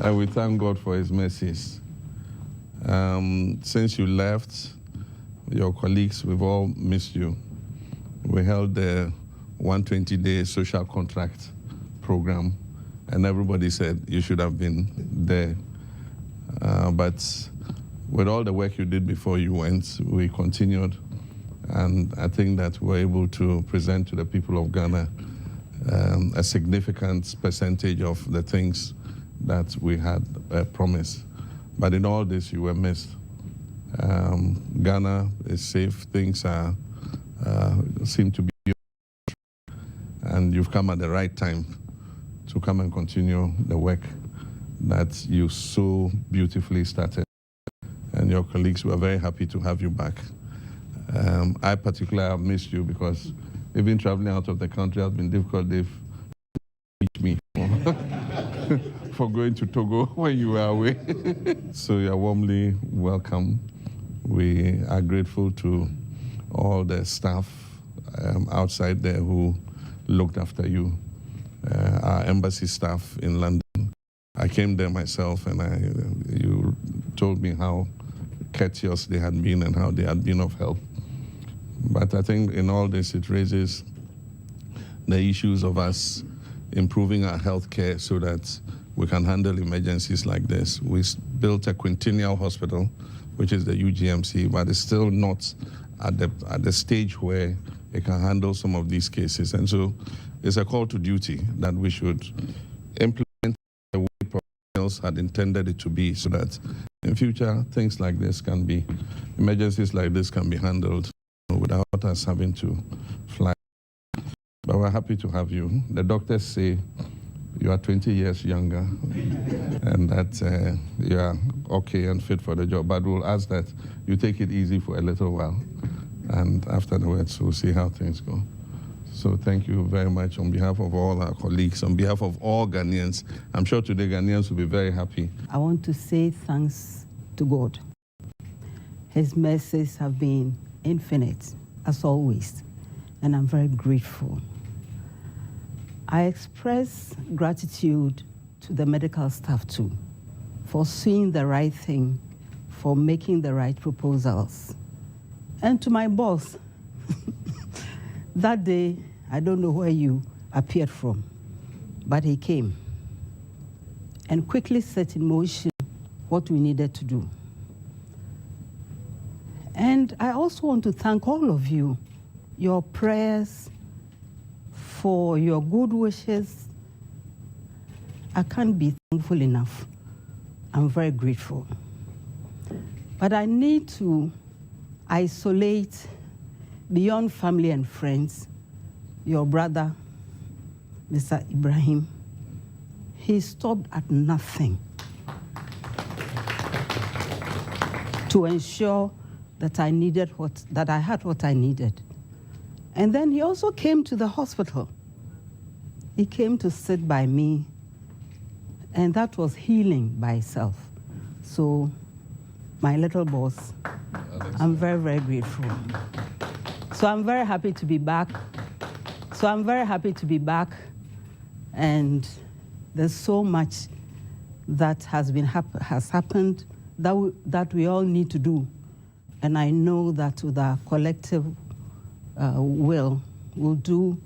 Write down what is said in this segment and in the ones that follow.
and we thank God for his mercies. Since you left, your colleagues, we've all missed you. We held the 120-day social contract program, and everybody said you should have been there. But with all the work you did before you went, we continued, and I think that we're able to present to the people of Ghana a significant percentage of the things that we had promised. But in all this, you were missed. Ghana is safe. Things are seem to be, and you've come at the right time to come and continue the work that you so beautifully started. And your colleagues were very happy to have you back. I particularly have missed you because even traveling out of the country has been difficult. They've reached me for going to Togo when you were away. So you're warmly welcome. We are grateful to all the staff outside there who looked after you, our embassy staff in London. I came there myself, and you told me how courteous they had been and how they had been of help. But I think in all this, it raises the issues of us improving our health care so that we can handle emergencies like this. We built a quintennial hospital, which is the UGMC, but it's still not at the stage where it can handle some of these cases. And so it's a call to duty that we should implement the way professionals had intended it to be, so that in future, things like this can be, emergencies like this can be handled without us having to fly. But we're happy to have you. The doctors say you are 20 years younger and that you are okay and fit for the job. But we'll ask that you take it easy for a little while. And afterwards, we'll see how things go. So thank you very much on behalf of all our colleagues, on behalf of all Ghanaians. I'm sure today Ghanaians will be very happy. I want to say thanks to God. His mercies have been infinite, as always, and I'm very grateful. I express gratitude to the medical staff too, for seeing the right thing, for making the right proposals. And to my boss, that day, I don't know where you appeared from, but he came and quickly set in motion what we needed to do. And I also want to thank all of you, your prayers, for your good wishes. I can't be thankful enough. I'm very grateful. But I need to isolate, beyond family and friends, your brother, Mr. Ibrahim. He stopped at nothing to ensure that I had what I needed. And then he also came to the hospital. He came to sit by me, and that was healing by itself. So, my little boss, I'm very, very grateful. So I'm very happy to be back. And there's so much that has happened that we all need to do. And I know that with our collective will do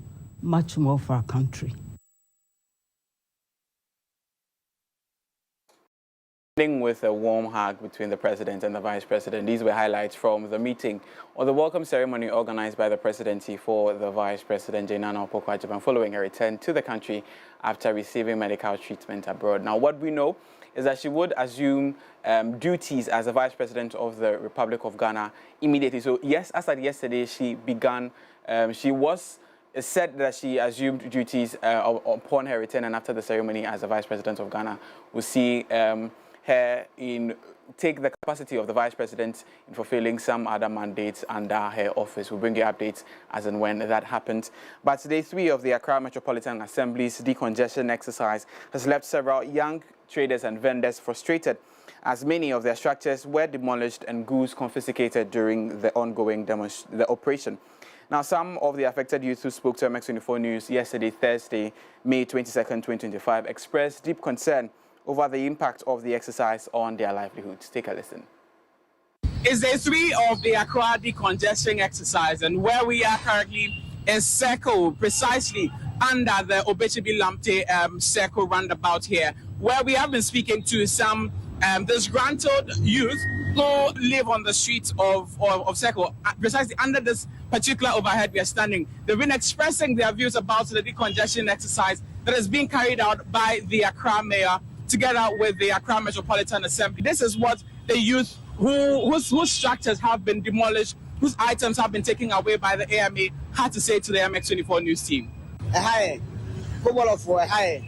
much more for our country. With a warm hug between the President and the Vice President. These were highlights from the meeting or the welcome ceremony organized by the Presidency for the Vice President, Jane Nana Opoku-Agyeman, following her return to the country after receiving medical treatment abroad. Now, what we know is that she would assume duties as the Vice President of the Republic of Ghana immediately. So, yes, as at yesterday, she began, it said that she assumed duties upon her return, and after the ceremony as the Vice President of Ghana, we'll see her take the capacity of the Vice President in fulfilling some other mandates under her office. We'll bring you updates as and when that happens. But day 3 of the Accra Metropolitan Assembly's decongestion exercise has left several young traders and vendors frustrated, as many of their structures were demolished and goods confiscated during the ongoing operation. Now, some of the affected youth who spoke to MX24 News yesterday, Thursday, May 22nd, 2025, expressed deep concern over the impact of the exercise on their livelihoods. Take a listen. It's day 3 of the Accra decongestion exercise, and where we are currently is Circle, precisely under the Obechibi Lamte Circle roundabout here, where we have been speaking to some disgruntled youth who live on the streets of Circle, precisely under this particular overhead we are standing. They've been expressing their views about the decongestion exercise that is being carried out by the Accra Mayor together with the Accra Metropolitan Assembly. This is what the youth whose structures have been demolished, whose items have been taken away by the AMA, had to say to the MX24 News team. Hi, football for hi.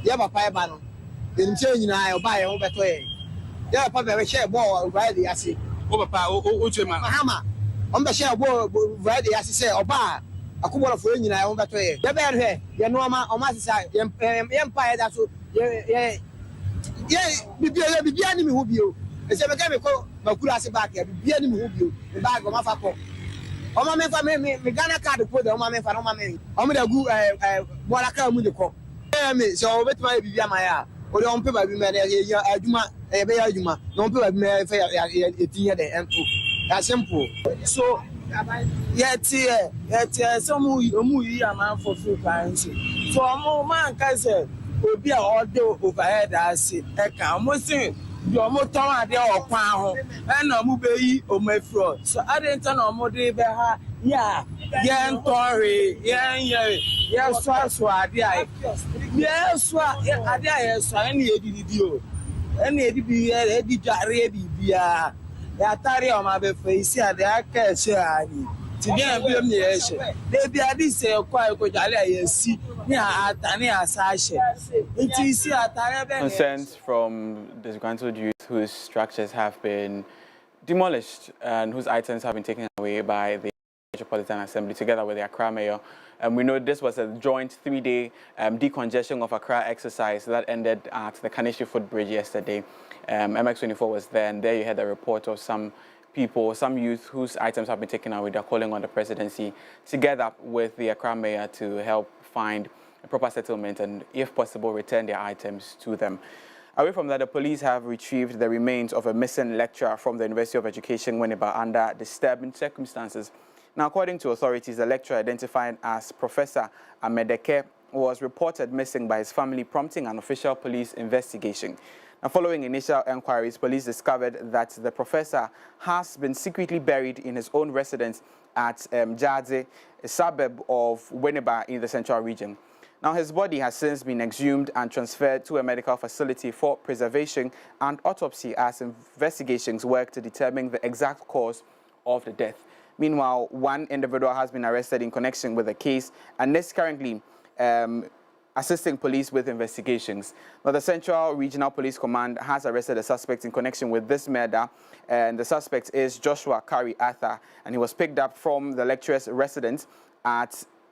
Yeah, papa, man. In change, I buy over to yeah, papa, we share ball right the assy. Oh, papa, Mahama. On the share ball right the assy say, or bar. A couple of women I over to you. The bear here, your normal or my side, empire that's yeah, be enemy who you. It's a mechanical, but could I say back here, be enemy who you, the bag of my faco. Oh, my man, for me, Ghana card put on my man for my man. I'm going to go, what I come with the cock. So, with my be my or don't pay by me, a bear, you don't pay by me, that's simple. So, yet, some movie a man for full currency. So, a more man can say, will be all overhead as it. I almost say, your motor or pound, and no movie or my fraud. So, I didn't know more day behind. Yeah, Tory, yeah, swat, yeah, any video, any yeah, Tari on my face, yeah, the Akashi. Today, they be at this quite good. See, yeah, Tania Sasha. It is concerns from disgruntled youth whose structures have been demolished and whose items have been taken away by the Metropolitan Assembly together with the Accra Mayor. We know this was a joint 3-day decongestion of Accra exercise that ended at the Kaneshie footbridge yesterday. MX24 was there, and there you had a report of some people, some youth whose items have been taken away. They're calling on the presidency together with the Accra Mayor to help find a proper settlement and, if possible, return their items to them. Away from that, the police have retrieved the remains of a missing lecturer from the University of Education, Winneba, under disturbing circumstances. Now, according to authorities, the lecturer, identified as Professor Amedeke, was reported missing by his family, prompting an official police investigation. Now, following initial enquiries, police discovered that the professor has been secretly buried in his own residence at Jadze, a suburb of Winneba in the Central Region. Now, his body has since been exhumed and transferred to a medical facility for preservation and autopsy as investigations work to determine the exact cause of the death. Meanwhile, one individual has been arrested in connection with the case and is currently assisting police with investigations. Now, the Central Regional Police Command has arrested a suspect in connection with this murder, and the suspect is Joshua Kari Arthur, and he was picked up from the lecturer's residence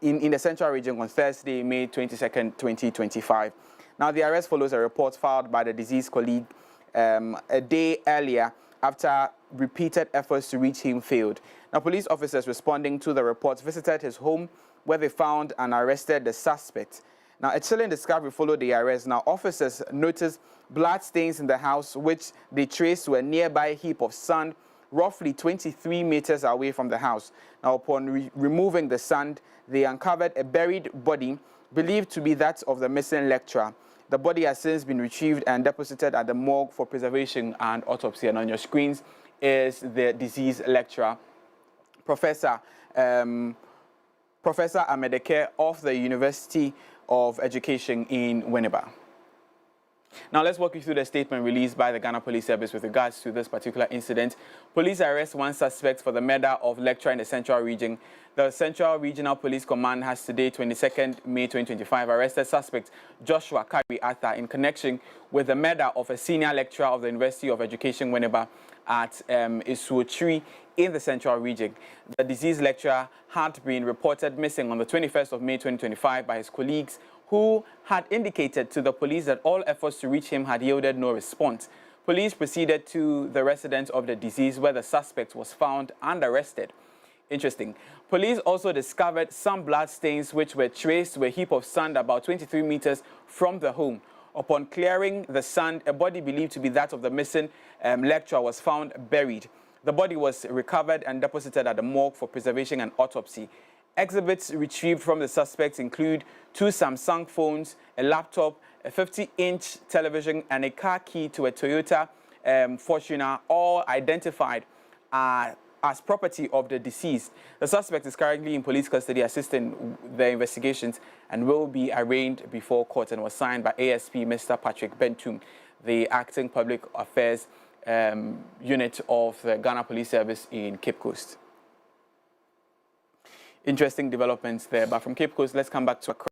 in the Central Region on Thursday, May 22nd, 2025. Now, the arrest follows a report filed by the deceased colleague a day earlier after repeated efforts to reach him failed. Now, police officers responding to the reports visited his home, where they found and arrested the suspect. Now, a chilling discovery followed the arrest. Now, officers noticed blood stains in the house, which they traced to a nearby heap of sand, roughly 23 meters away from the house. Now, upon removing the sand, they uncovered a buried body believed to be that of the missing lecturer. The body has since been retrieved and deposited at the morgue for preservation and autopsy. And on your screens is the deceased lecturer, Professor Amedeke of the University of Education in Winneba. Now, let's walk you through the statement released by the Ghana Police Service with regards to this particular incident. Police arrest one suspect for the murder of lecturer in the Central Region. The Central Regional Police Command has today, 22nd May 2025, arrested suspect Joshua Kari Arthur in connection with the murder of a senior lecturer of the University of Education, Winneba, at Isuochiri in the Central Region. The deceased lecturer had been reported missing on the 21st of May 2025 by his colleagues, who had indicated to the police that all efforts to reach him had yielded no response. Police proceeded to the residence of the deceased, where the suspect was found and arrested. Interesting. Police also discovered some blood stains which were traced to a heap of sand about 23 meters from the home. Upon clearing the sand, a body believed to be that of the missing lecturer was found buried. The body was recovered and deposited at the morgue for preservation and autopsy. Exhibits retrieved from the suspects include 2 Samsung phones, a laptop, a 50-inch television, and a car key to a Toyota Fortuner, all identified as property of the deceased. The suspect is currently in police custody assisting the investigations and will be arraigned before court, and was signed by ASP Mr. Patrick Bentum, the acting public affairs unit of the Ghana Police Service in Cape Coast. Interesting developments there, but from Cape Coast, let's come back to Accra,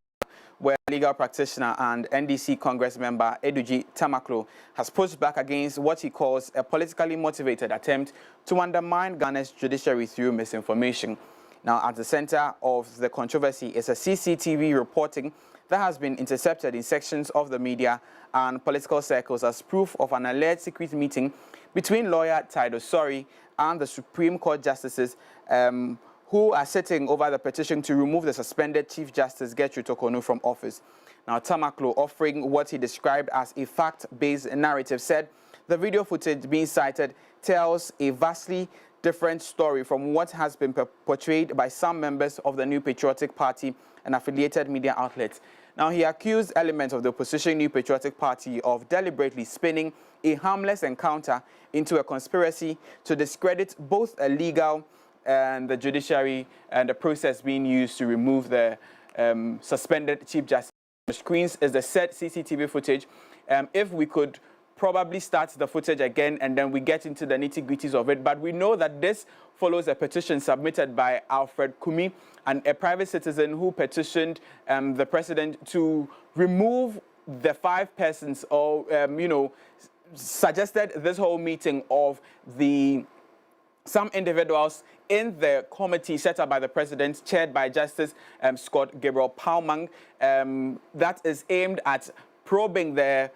where legal practitioner and NDC Congress member Eduji Tamaklo has pushed back against what he calls a politically motivated attempt to undermine Ghana's judiciary through misinformation. Now, at the center of the controversy is a CCTV reporting that has been intercepted in sections of the media and political circles as proof of an alleged secret meeting between lawyer Tido Sori and the Supreme Court justices who are sitting over the petition to remove the suspended Chief Justice Gertrude Tokonu from office. Now, Tamaklo, offering what he described as a fact-based narrative, said the video footage being cited tells a vastly different story from what has been portrayed by some members of the New Patriotic Party and affiliated media outlets. Now, he accused elements of the opposition New Patriotic Party of deliberately spinning a harmless encounter into a conspiracy to discredit both a legal and the judiciary and the process being used to remove the suspended Chief Justice. The screens is the said CCTV footage. If we could probably start the footage again and then we get into the nitty-gritties of it, but we know that this follows a petition submitted by Alfred Kumi, and a private citizen who petitioned the president to remove the 5 persons, or suggested this whole meeting of some individuals in the committee set up by the president, chaired by Justice Scott Gabriel Palmang, that is aimed at probing the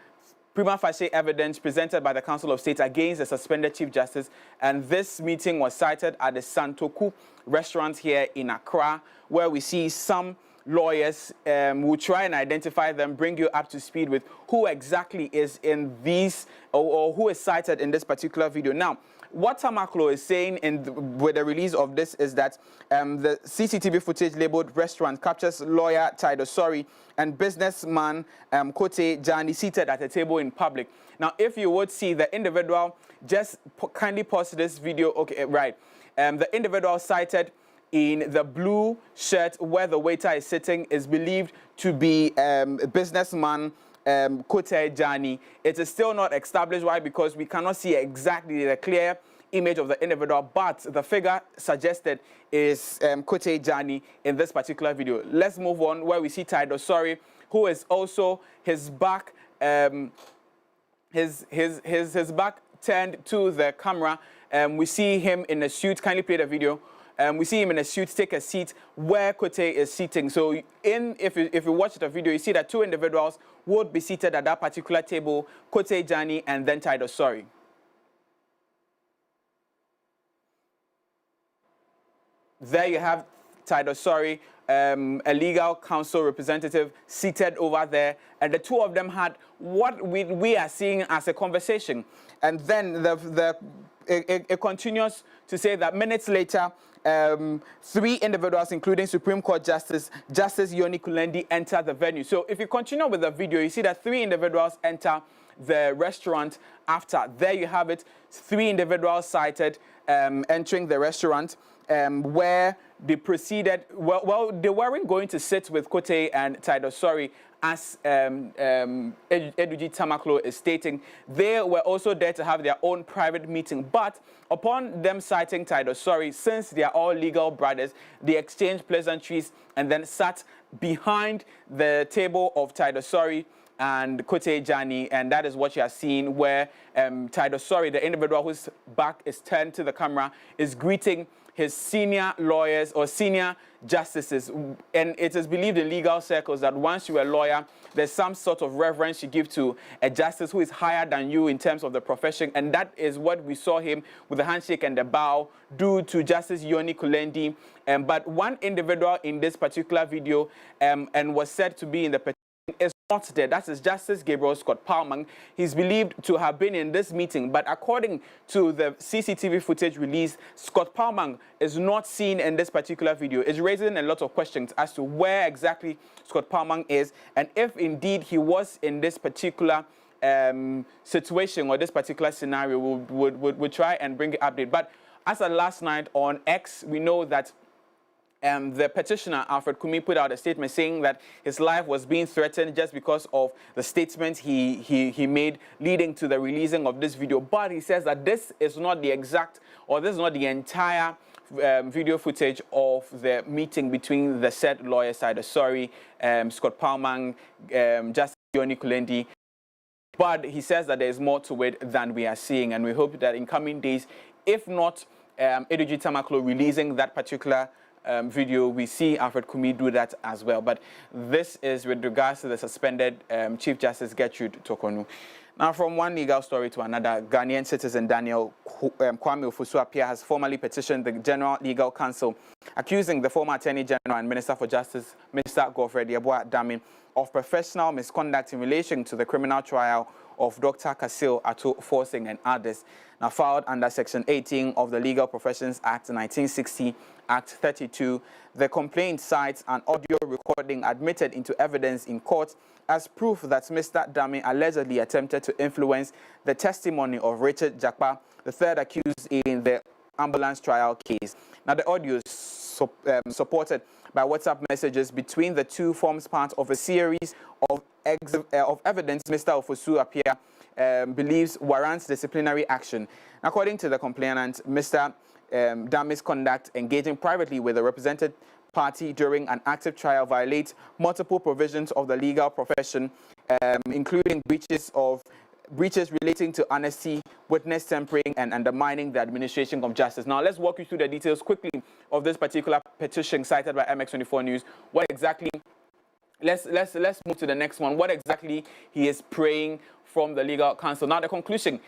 prima facie evidence presented by the Council of State against the suspended Chief Justice. And this meeting was cited at the Santoku restaurant here in Accra, where we see some lawyers will try and identify them, bring you up to speed with who exactly is in these or who is cited in this particular video. Now, what Tamaklo is saying with the release of this is that the CCTV footage labeled "Restaurant" captures lawyer Tido Sori and businessman Kote Jani seated at a table in public. Now, if you would see the individual, just kindly pause this video. Okay, right. The individual cited in the blue shirt where the waiter is sitting is believed to be businessman Kote Jani. It is still not established. Why? Because we cannot see exactly the clear image of the individual, but the figure suggested is Kote Jani in this particular video. Let's move on, where we see Tido Sori, who is also his back his back turned to the camera. We see him in a suit. Kindly play the video. We see him in a suit take a seat where Kote is sitting. So if you watch the video, you see that 2 individuals would be seated at that particular table, Kote Jani and then Tido Sori. There you have Tido Sori, a legal counsel representative seated over there, and the 2 of them had what we are seeing as a conversation. And then it continues to say that minutes later, 3 individuals, including Supreme Court Justice Yoni Kulendi, enter the venue. So if you continue with the video, you see that 3 individuals enter the restaurant after. There you have it, 3 individuals cited entering the restaurant, where they proceeded. Well, they weren't going to sit with Kote and Tido Sori, as Eduji Tamaklo is stating. They were also there to have their own private meeting. But upon them citing Tido Sori, since they are all legal brothers, they exchanged pleasantries and then sat behind the table of Tido Sori and Kote Jani, and that is what you are seeing, where Tido Sori, the individual whose back is turned to the camera, is greeting his senior lawyers or senior justices. And it is believed in legal circles that once you're a lawyer, there's some sort of reverence you give to a justice who is higher than you in terms of the profession. And that is what we saw him with the handshake and the bow do to Justice Yoni Kulendi. But one individual in this particular video and was said to be in the petition is not there. That is Justice Gabriel Scott Palmer. He's believed to have been in this meeting, but according to the CCTV footage released, Scott Palmer is not seen in this particular video. It's raising a lot of questions as to where exactly Scott Palmer is, and if indeed he was in this particular situation or this particular scenario. We'll try and bring an update. But as of last night on X, we know that the petitioner, Alfred Kumi, put out a statement saying that his life was being threatened just because of the statement he made leading to the releasing of this video. But he says that this is not the exact, or this is not the entire video footage of the meeting between the said lawyer side, Scott Palmer, Justice Yoni Kulendi. But he says that there is more to it than we are seeing, and we hope that in coming days, if not Eduji Tamaklo releasing that particular video, we see Alfred Kumi do that as well. But this is with regards to the suspended Chief Justice Gertrude Tokonu. Now, from one legal story to another, Ghanaian citizen Daniel Kwame Ofosu-Appiah has formally petitioned the General Legal Counsel, accusing the former Attorney General and Minister for Justice, Mr. Godfrey Yeboah-Dame, of professional misconduct in relation to the criminal trial of Dr. Kasil Ato Forcing and others. Now, filed under Section 18 of the Legal Professions Act 1960, Act 32, the complaint cites an audio recording admitted into evidence in court as proof that Mr. Dame allegedly attempted to influence the testimony of Richard Jakpa, the third accused in the ambulance trial case. Now, the audio is supported by WhatsApp messages between the two forms part of a series of evidence Mr. Ofosu-Appiah believes warrants disciplinary action. According to the complainant, Mr. Dame's conduct engaging privately with a represented party during an active trial violates multiple provisions of the legal profession, including breaches relating to honesty, witness tampering, and undermining the administration of justice. Now, let's walk you through the details quickly of this particular petition cited by MX24 News. What exactly? Let's move to the next one. What exactly he is praying from the legal counsel. Now, the conclusion.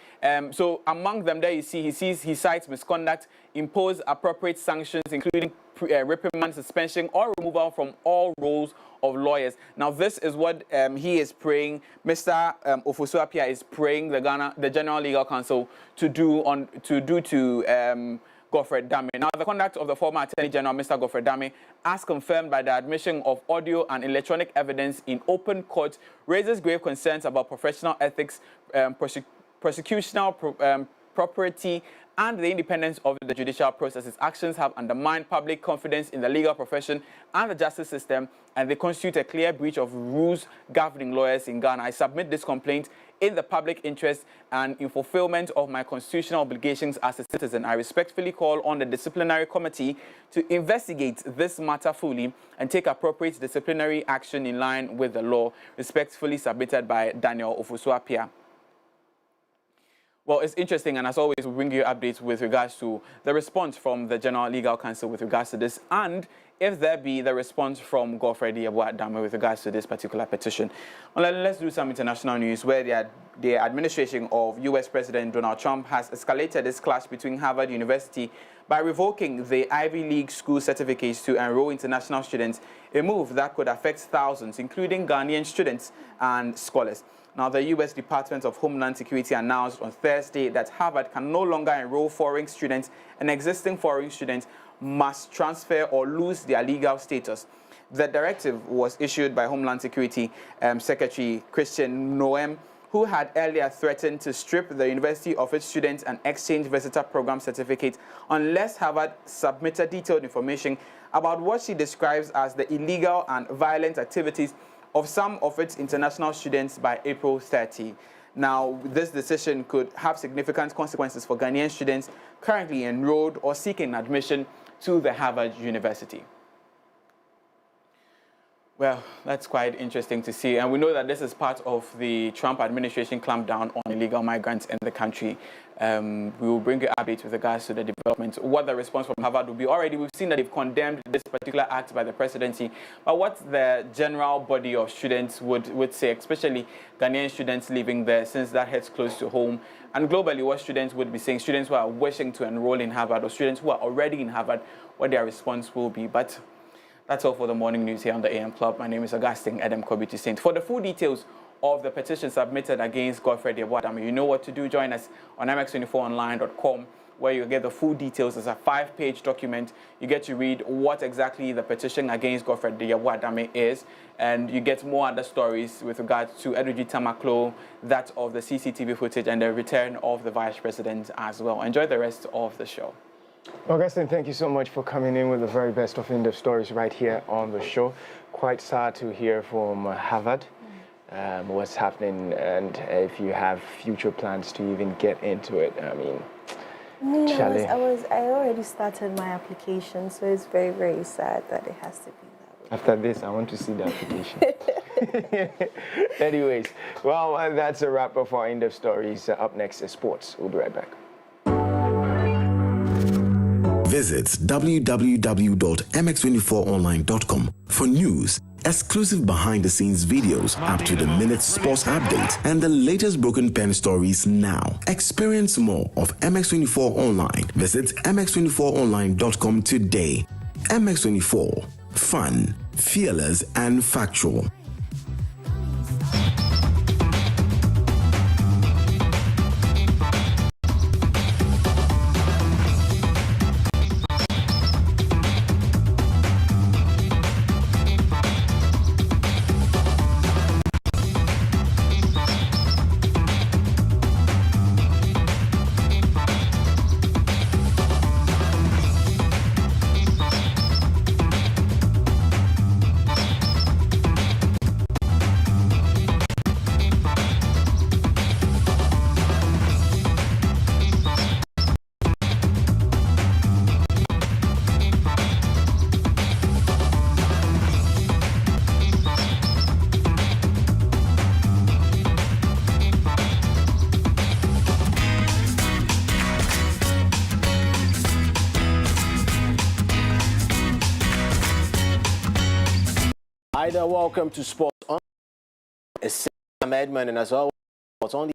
So among them, there you see he cites misconduct, impose appropriate sanctions, including reprimand, suspension, or removal from all roles of lawyers. Now, this is what he is praying. Mr. Ofosu-Appiah is praying the General Legal Counsel to do to Godfrey Dame. Now, the conduct of the former Attorney General, Mr. Godfrey Dame, as confirmed by the admission of audio and electronic evidence in open court, raises grave concerns about professional ethics, prosecutorial property, and the independence of the judicial process. His actions have undermined public confidence in the legal profession and the justice system, and they constitute a clear breach of rules governing lawyers in Ghana. I submit this complaint in the public interest and in fulfillment of my constitutional obligations as a citizen. I respectfully call on the disciplinary committee to investigate this matter fully and take appropriate disciplinary action in line with the law. Respectfully submitted by Daniel Ofosu-Appiah. Well, it's interesting, and as always, we'll bring you updates with regards to the response from the General Legal Counsel with regards to this, and if there be the response from Godfrey Yeboah-Dame with regards to this particular petition. Well, let's do some international news where the administration of U.S. President Donald Trump has escalated this clash between Harvard University by revoking the Ivy League school certificates to enroll international students, a move that could affect thousands, including Ghanaian students and scholars. Now, the U.S. Department of Homeland Security announced on Thursday that Harvard can no longer enroll foreign students, and existing foreign students must transfer or lose their legal status. The directive was issued by Homeland Security Secretary Christian Noem, who had earlier threatened to strip the university of its student and exchange visitor program certificate unless Harvard submitted detailed information about what she describes as the illegal and violent activities of some of its international students by April 30. Now, this decision could have significant consequences for Ghanaian students currently enrolled or seeking admission to the Harvard University. Well, that's quite interesting to see. And we know that this is part of the Trump administration clampdown on illegal migrants in the country. We will bring you updates with regards to the development, what the response from Harvard will be. Already, we've seen that they've condemned this particular act by the presidency. But what the general body of students would say, especially Ghanaian students living there, since that hits close to home, and globally, what students would be saying, students who are wishing to enroll in Harvard or students who are already in Harvard, what their response will be. But That's all for the morning news here on the AM Club. My name is Augustine Adam Kobiti Saint. For the full details of the petition submitted against Godfrey Yeboah-Dame, you know what to do. Join us on mx24online.com, where you get the full details. It's a 5-page document. You get to read what exactly the petition against Godfrey Yeboah-Dame is, and you get more other stories with regards to Edwidzi Tamaklo, that of the CCTV footage, and the return of the Vice President as well. Enjoy the rest of the show. Augustine, thank you so much for coming in with the very best of in-depth stories right here on the show. Quite sad to hear from Harvard what's happening, and if you have future plans to even get into it. I mean, I already started my application, so it's very, very sad that it has to be that way. After this, I want to see the application. Anyways, well, that's a wrap up for our in-depth stories. Up next is sports. We'll be right back. Visit www.mx24online.com for news, exclusive behind-the-scenes videos, up-to-the-minute sports updates, and the latest broken pen stories now. Experience more of MX24 Online. Visit mx24online.com today. MX24. Fun, fearless, and factual. Hi there, welcome to Sports On. It's Sam Edmund, and as always, Sports On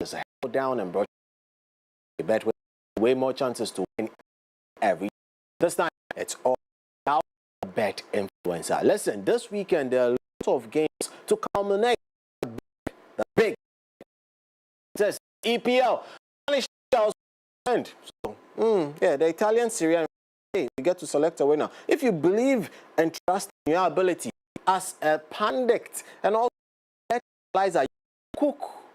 is held down and brought you bet with way more chances to win every. This time, it's all about bet influencer. Listen, this weekend there are lots of games to culminate the big EPL. So, yeah, the Italian Serie A. We get to select a winner. If you believe and trust in your ability as a pundit, and also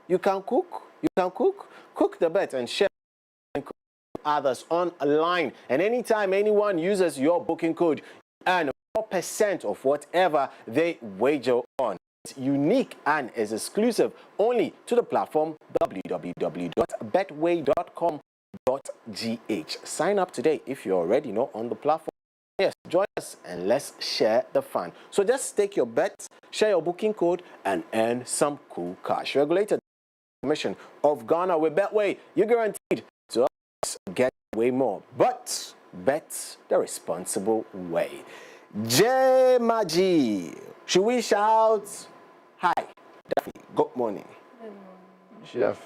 you can cook the bet and share and cook others online. And anytime anyone uses your booking code, you earn 4% of whatever they wager on. It's unique and is exclusive only to the platform www.betway.com.gh. Sign up today if you're already not on the platform. Yes, join us and let's share the fun. So just stake your bets, share your booking code, and earn some cool cash. Regulated Commission of Ghana with Betway. You're guaranteed to get way more, but bet the responsible way. J Maji, should we shout? Hi, Daphne. Good morning. Have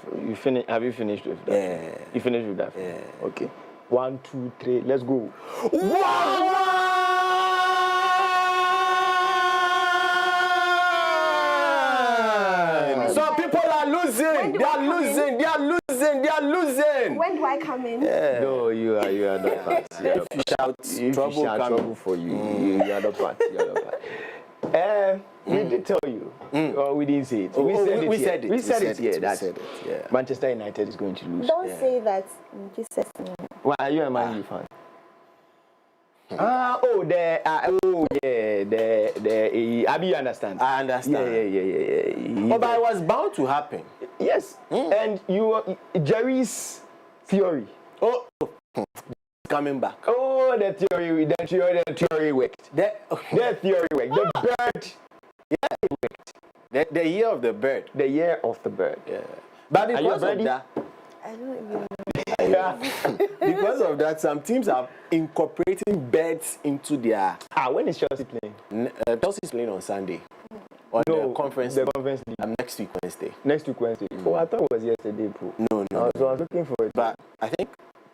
you finished with that? Yeah. You finished with that? Yeah. Okay. 1, 2, 3, let's go. Some people are losing. They are losing. When do I come in? Yeah. No, you are not part. If you shout, trouble for you. You are not part. We did tell you, or we didn't say it. We said it here. Yeah. Manchester United is going to lose. Don't say that. You just said no. Why are you a Man U fan? Abi, you understand? I understand. Yeah. But it was bound to happen. Yes. And Jerry's theory. Oh, coming back. Oh, the theory worked. The theory worked. The bird. Yeah, it worked. The year of the bird. The year of the bird. Yeah. But because of that, I don't even know. Yeah. Because of that, some teams are incorporating birds into their. When is Chelsea playing? Chelsea is playing on Sunday. On the conference league. Next week Wednesday. Next week Wednesday. Oh, I thought it was yesterday, bro. No. So I was looking for it. But I think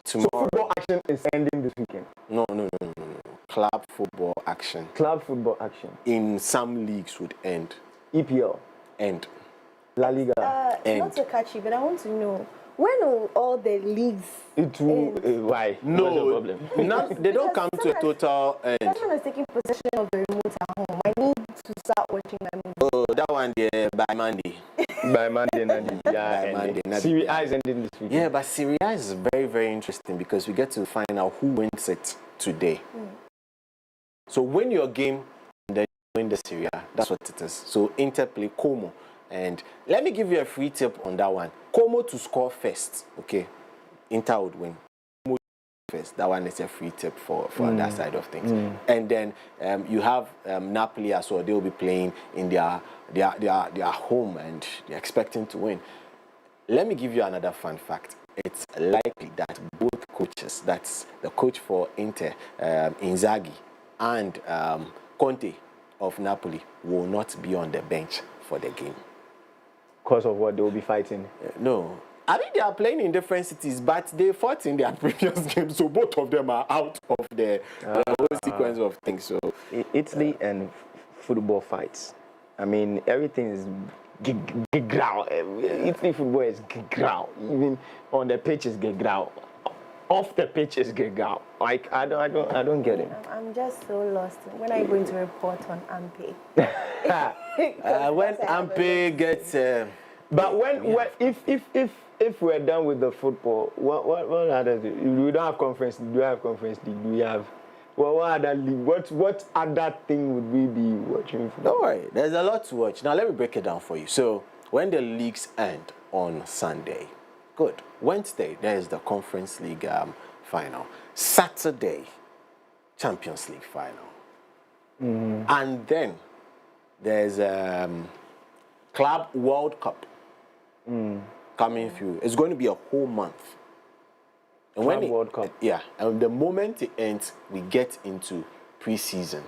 tomorrow. So football action is ending this weekend. No. club football action. Club football action. In some leagues would end. EPL. End. La Liga. End. Not so catchy, but I want to know, when will all the leagues It will, why? No, what's the problem? they don't come to a total end. Someone is taking possession of the remote at home. I need to start watching my movie. Oh, that one there by Monday. By Monday, yeah. By Monday, Serie A is ending this week. Yeah, but Serie A is very, very interesting because we get to find out who wins it today. So win your game, then win the Serie A. That's what it is. So Inter play Como. And let me give you a free tip on that one. Como to score first, okay? Inter would win. Como first. That one is a free tip for that side of things. And then you have Napoli as well. They will be playing in their home and they're expecting to win. Let me give you another fun fact. It's likely that both coaches, that's the coach for Inter, Inzaghi, and Conte of Napoli, will not be on the bench for the game. Because of what they will be fighting? No. I mean, they are playing in different cities, but they fought in their previous games, so both of them are out of the whole sequence of things. So Italy and football fights. I mean, everything is gigrao. Italy football is gigrao. Even on the pitch is gigrao. Off the pitch is gigrao. Like I don't get it. I'm just so lost. When are you going to report on Ampe? when Ampe gets, but if we're done with the football, what other? We don't have conference. Do we have conference league? Do we have? Well, what other league? What other thing would we be watching for? Don't worry, there's a lot to watch. Now let me break it down for you. So when the leagues end on Sunday, good. Wednesday there is the Conference League final. Saturday, Champions League final, and then there's Club World Cup coming through. It's going to be a whole month. And Club World Cup. Yeah, and the moment it ends, we get into pre-season.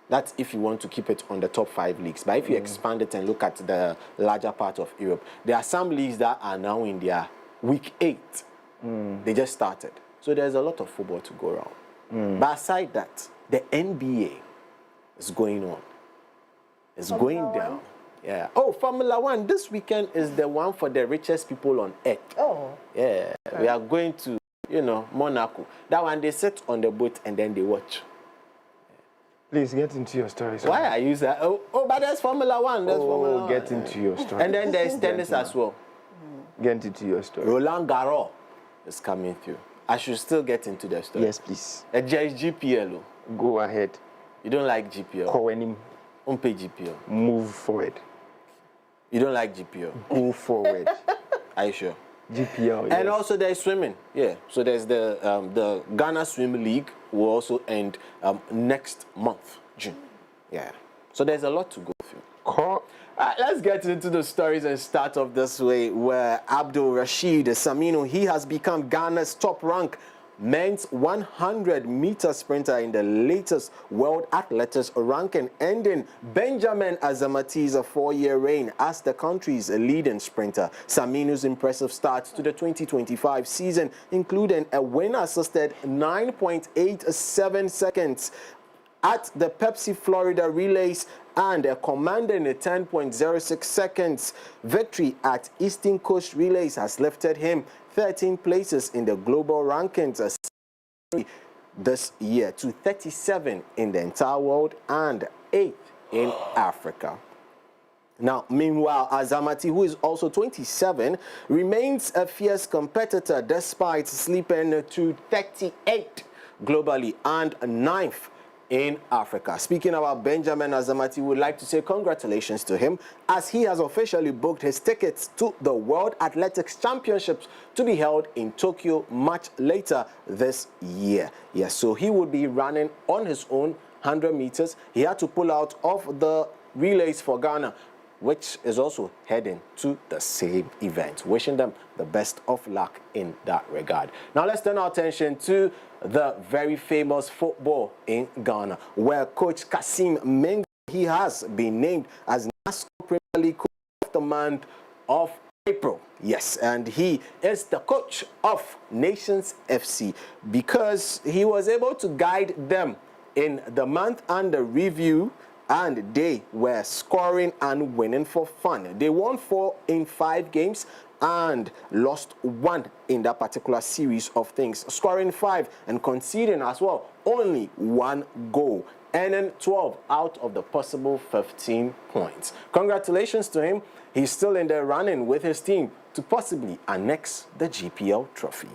That's if you want to keep it on the top 5 leagues. But if you expand it and look at the larger part of Europe, there are some leagues that are now in their week 8. They just started. So there's a lot of football to go around. But aside that, the NBA is going on. It's going down. Yeah. Oh, Formula 1. This weekend is the one for the richest people on earth. Oh. Yeah. Okay. We are going to, Monaco. That one, they sit on the boat and then they watch. Please get into your story. Why are you that? Oh, but there's Formula 1. There's Formula 1. Get into your story. And then there's tennis as well. Get into your story. Roland Garros is coming through. I should still get into the story. Yes, please. GPL. Go ahead. You don't like GPL? Cowenim. Unpay GPL. Move forward. You don't like GPL? Go forward. Are you sure? GPL, And also there's swimming. Yeah. So there's the Ghana Swim League will also end next month, June. Yeah. So there's a lot to go through. Let's get into the stories and start off this way, where Abdul Rashid Saminu, he has become Ghana's top-ranked men's 100-meter sprinter in the latest World Athletics ranking, ending Benjamin Azamati's 4-year reign as the country's leading sprinter. Saminu's impressive start to the 2025 season, including a winner-assisted 9.87 seconds at the Pepsi Florida Relays and a commanding 10.06 seconds victory at Eastern Coast Relays, has lifted him 13 places in the global rankings this year to 37 in the entire world and 8th in Africa. Now, meanwhile, Azamati, who is also 27, remains a fierce competitor despite slipping to 38 globally and 9th in Africa. Speaking about Benjamin Azamati, we would like to say congratulations to him, as he has officially booked his tickets to the World Athletics Championships to be held in Tokyo much later this year. Yes, so he will be running on his own 100 meters. He had to pull out of the relays for Ghana, which is also heading to the same event. Wishing them the best of luck in that regard. Now let's turn our attention to the very famous football in Ghana, where Coach Kasim Menga, he has been named as NASCO Premier League Coach of the month of April. Yes, and he is the coach of Nations FC because he was able to guide them in the month under review, and they were scoring and winning for fun. They won 4 in 5 games and lost 1 in that particular series of things, scoring 5 and conceding as well only 1 goal, earning 12 out of the possible 15 points. Congratulations to him. He's still in the running with his team to possibly annex the GPL trophy.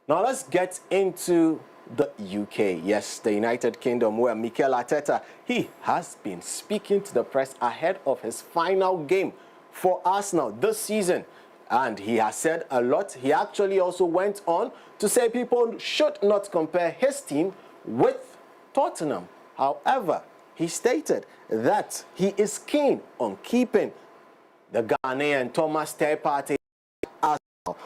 Now let's get into the UK. Yes, the United Kingdom, where Mikel Arteta, he has been speaking to the press ahead of his final game for Arsenal this season. And he has said a lot. He actually also went on to say people should not compare his team with Tottenham. However, he stated that he is keen on keeping the Ghanaian Thomas Partey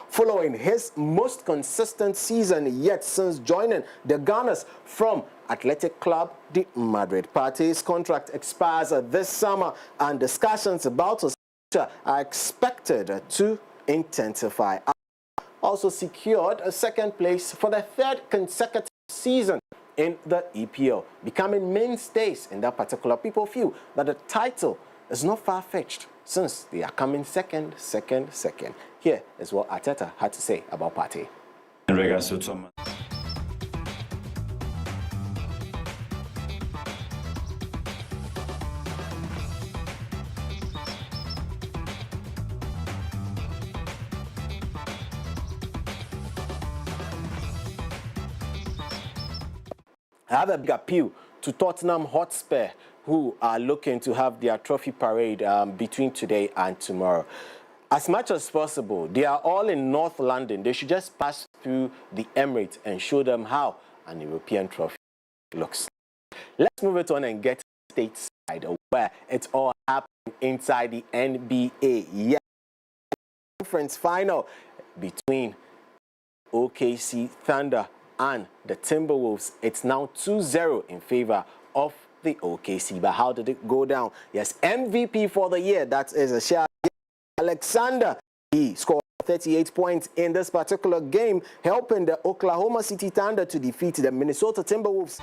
following his most consistent season yet since joining the Gunners from Athletic Club de Madrid. Partey's contract expires this summer, and discussions about his future are expected to intensify. Also secured a second place for the 3rd consecutive season in the EPL, becoming mainstays in that particular. People feel that the title is not far-fetched since they are coming second. Here is what Arteta had to say about Partey. In regards to Thomas. I have a big appeal to Tottenham Hotspur, who are looking to have their trophy parade between today and tomorrow. As much as possible, they are all in North London. They should just pass through the Emirates and show them how an European trophy looks. Let's move it on and get stateside, where it's all happening inside the NBA. Yeah, conference final between OKC Thunder and the Timberwolves. It's now 2-0 in favor of the OKC. But how did it go down? Yes, MVP for the year, that is a Shai Alexander. He scored 38 points in this particular game, helping the Oklahoma City Thunder to defeat the Minnesota Timberwolves.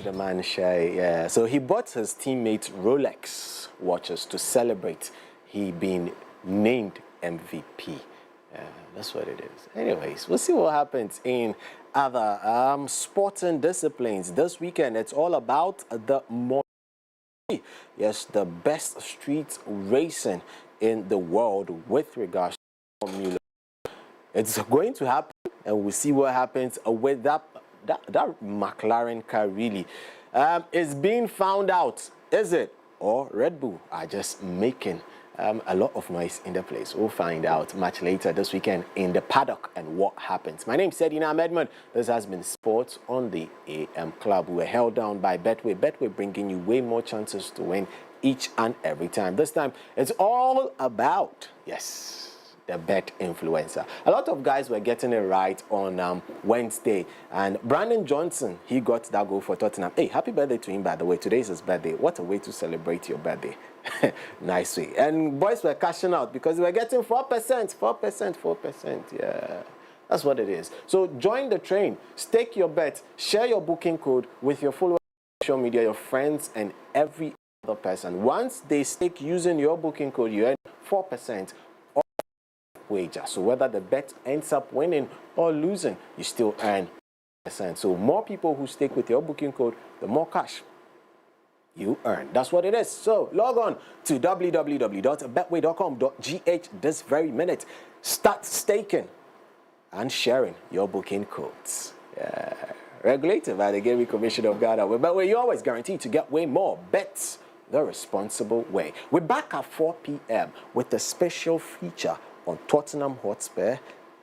The man Shay, yeah. So he bought his teammates Rolex watches to celebrate he being named MVP. That's what it is. Anyways, we'll see what happens in other sporting disciplines. This weekend, it's all about the yes, the best street racing in the world with regards to Formula. It's going to happen, and we'll see what happens with that McLaren car, really. It's being found out, is it? Or Red Bull are just making a lot of noise in the place. We'll find out much later this weekend in the paddock and what happens. My name is Sedina Medmund. This has been Sports on the AM Club. We were held down by Betway. Betway bringing you way more chances to win each and every time. This time, it's all about, yes, the bet influencer. A lot of guys were getting it right on Wednesday, and Brandon Johnson, he got that goal for Tottenham. Hey, happy birthday to him, by the way. Today is his birthday. What a way to celebrate your birthday. Nice way. And boys were cashing out because they were getting 4%, 4%. Yeah, that's what it is. So join the train, stake your bet, share your booking code with your followers on social media, your friends, and every other person. Once they stake using your booking code, you earn 4% wager. So whether the bet ends up winning or losing, you still earn 4%. So more people who stake with your booking code, the more cash you earn. That's what it is. So log on to www.betway.com.gh this very minute. Start staking and sharing your booking codes. Yeah. Regulated by the Gaming Commission of Ghana. With Betway, you're always guaranteed to get way more bets the responsible way. We're back at 4 p.m. with a special feature on Tottenham Hotspur,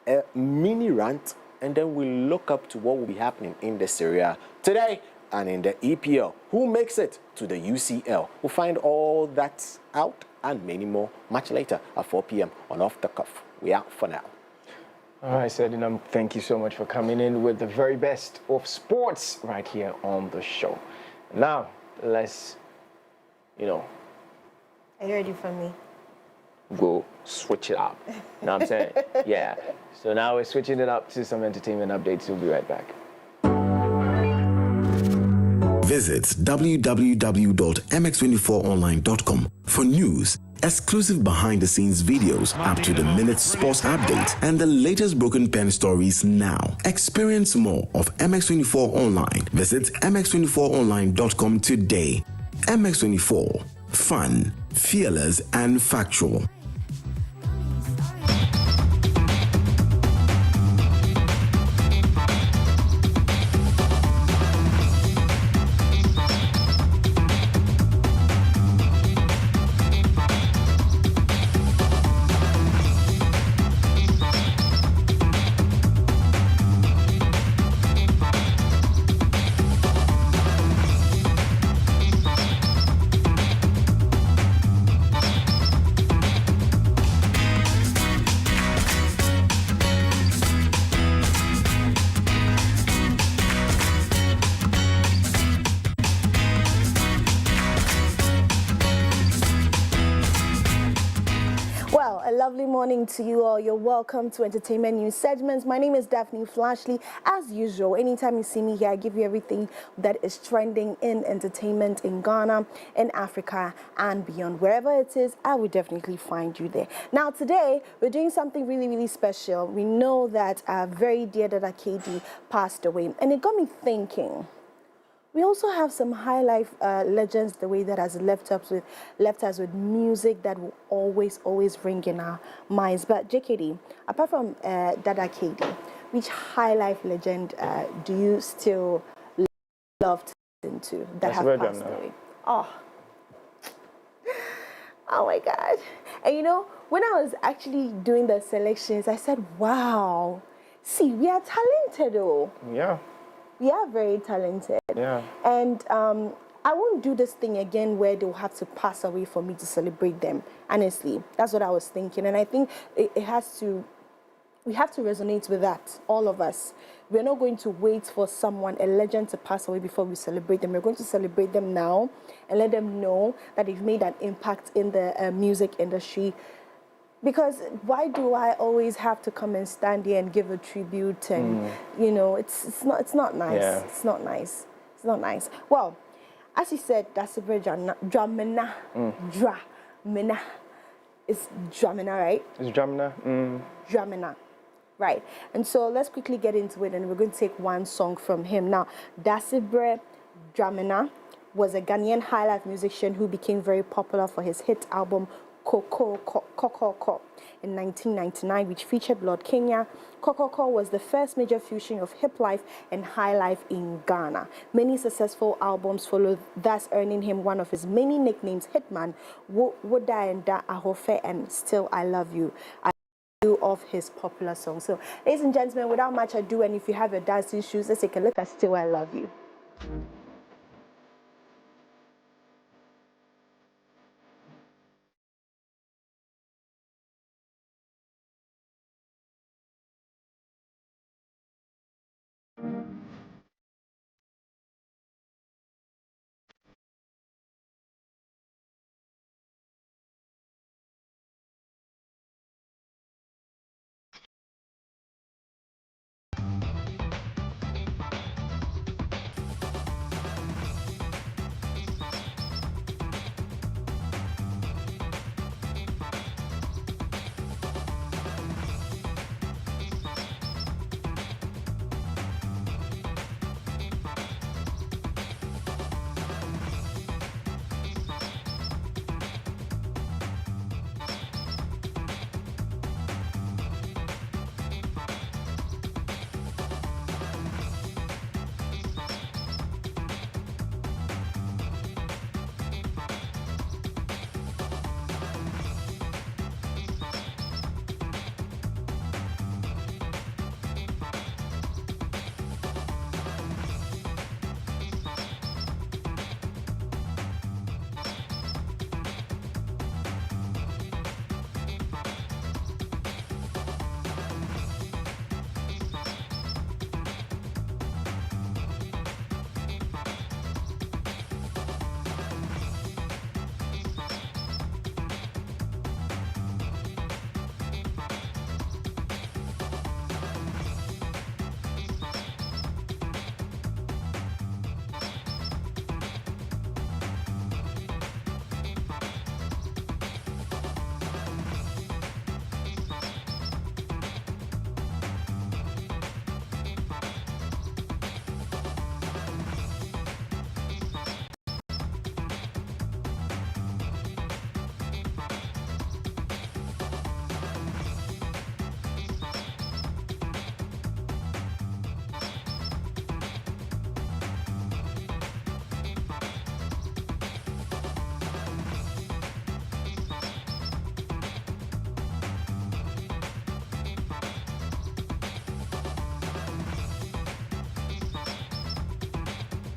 a mini rant, and then we'll look up to what will be happening in the Serie A today and in the EPL. Who makes it to the UCL? We'll find all that out and many more much later at 4 p.m. on Off the Cuff. We out for now. All right, Sedinam, thank you so much for coming in with the very best of sports right here on the show. Now, let's, Are you ready for me? Go switch it up. You know what I'm saying? Yeah. So now we're switching it up to some entertainment updates. We'll be right back. Visit www.mx24online.com for news, exclusive behind-the-scenes videos, up-to-the-minute sports updates, and the latest broken pen stories now. Experience more of MX24 Online. Visit mx24online.com today. MX24. Fun, fearless, and factual. Lovely morning to you all. You're welcome to Entertainment News segments. My name is Daphne Flashley. As usual, anytime you see me here, I give you everything that is trending in entertainment in Ghana, in Africa, and beyond. Wherever it is, I will definitely find you there. Now, today, we're doing something really, really special. We know that our very dear Dada KD passed away, and it got me thinking. We also have some high life legends, the way that has left us with music that will always ring in our minds. But JKD, apart from Dada KD, which high life legend do you still love to listen to that have passed away? Oh my God. And when I was actually doing the selections, I said, wow, see, we are talented though. Yeah. We are very talented. Yeah. And I won't do this thing again where they'll have to pass away for me to celebrate them. Honestly, that's what I was thinking. And I think we have to resonate with that, all of us. We're not going to wait for someone, a legend, to pass away before we celebrate them. We're going to celebrate them now and let them know that they've made an impact in the music industry. Because why do I always have to come and stand here and give a tribute? And it's not nice. Yeah. It's not nice. It's not nice. Well, as you said, that's a very Dramina. Dramina. It's Dramina, right? It's Dramina. Dramina. Right. And so let's quickly get into it, and we're going to take one song from him. Now, Dasibre Dramina was a Ghanaian highlife musician who became very popular for his hit album Koko in 1999, which featured Lord Kenya. Koko was the first major fusion of hip life and high life in Ghana. Many successful albums followed, thus earning him one of his many nicknames, Hitman, Woda and Da Ahofe, and Still I Love You. Of his popular songs. So, ladies and gentlemen, without much ado, and if you have your dancing shoes, let's take a look at Still I Love You.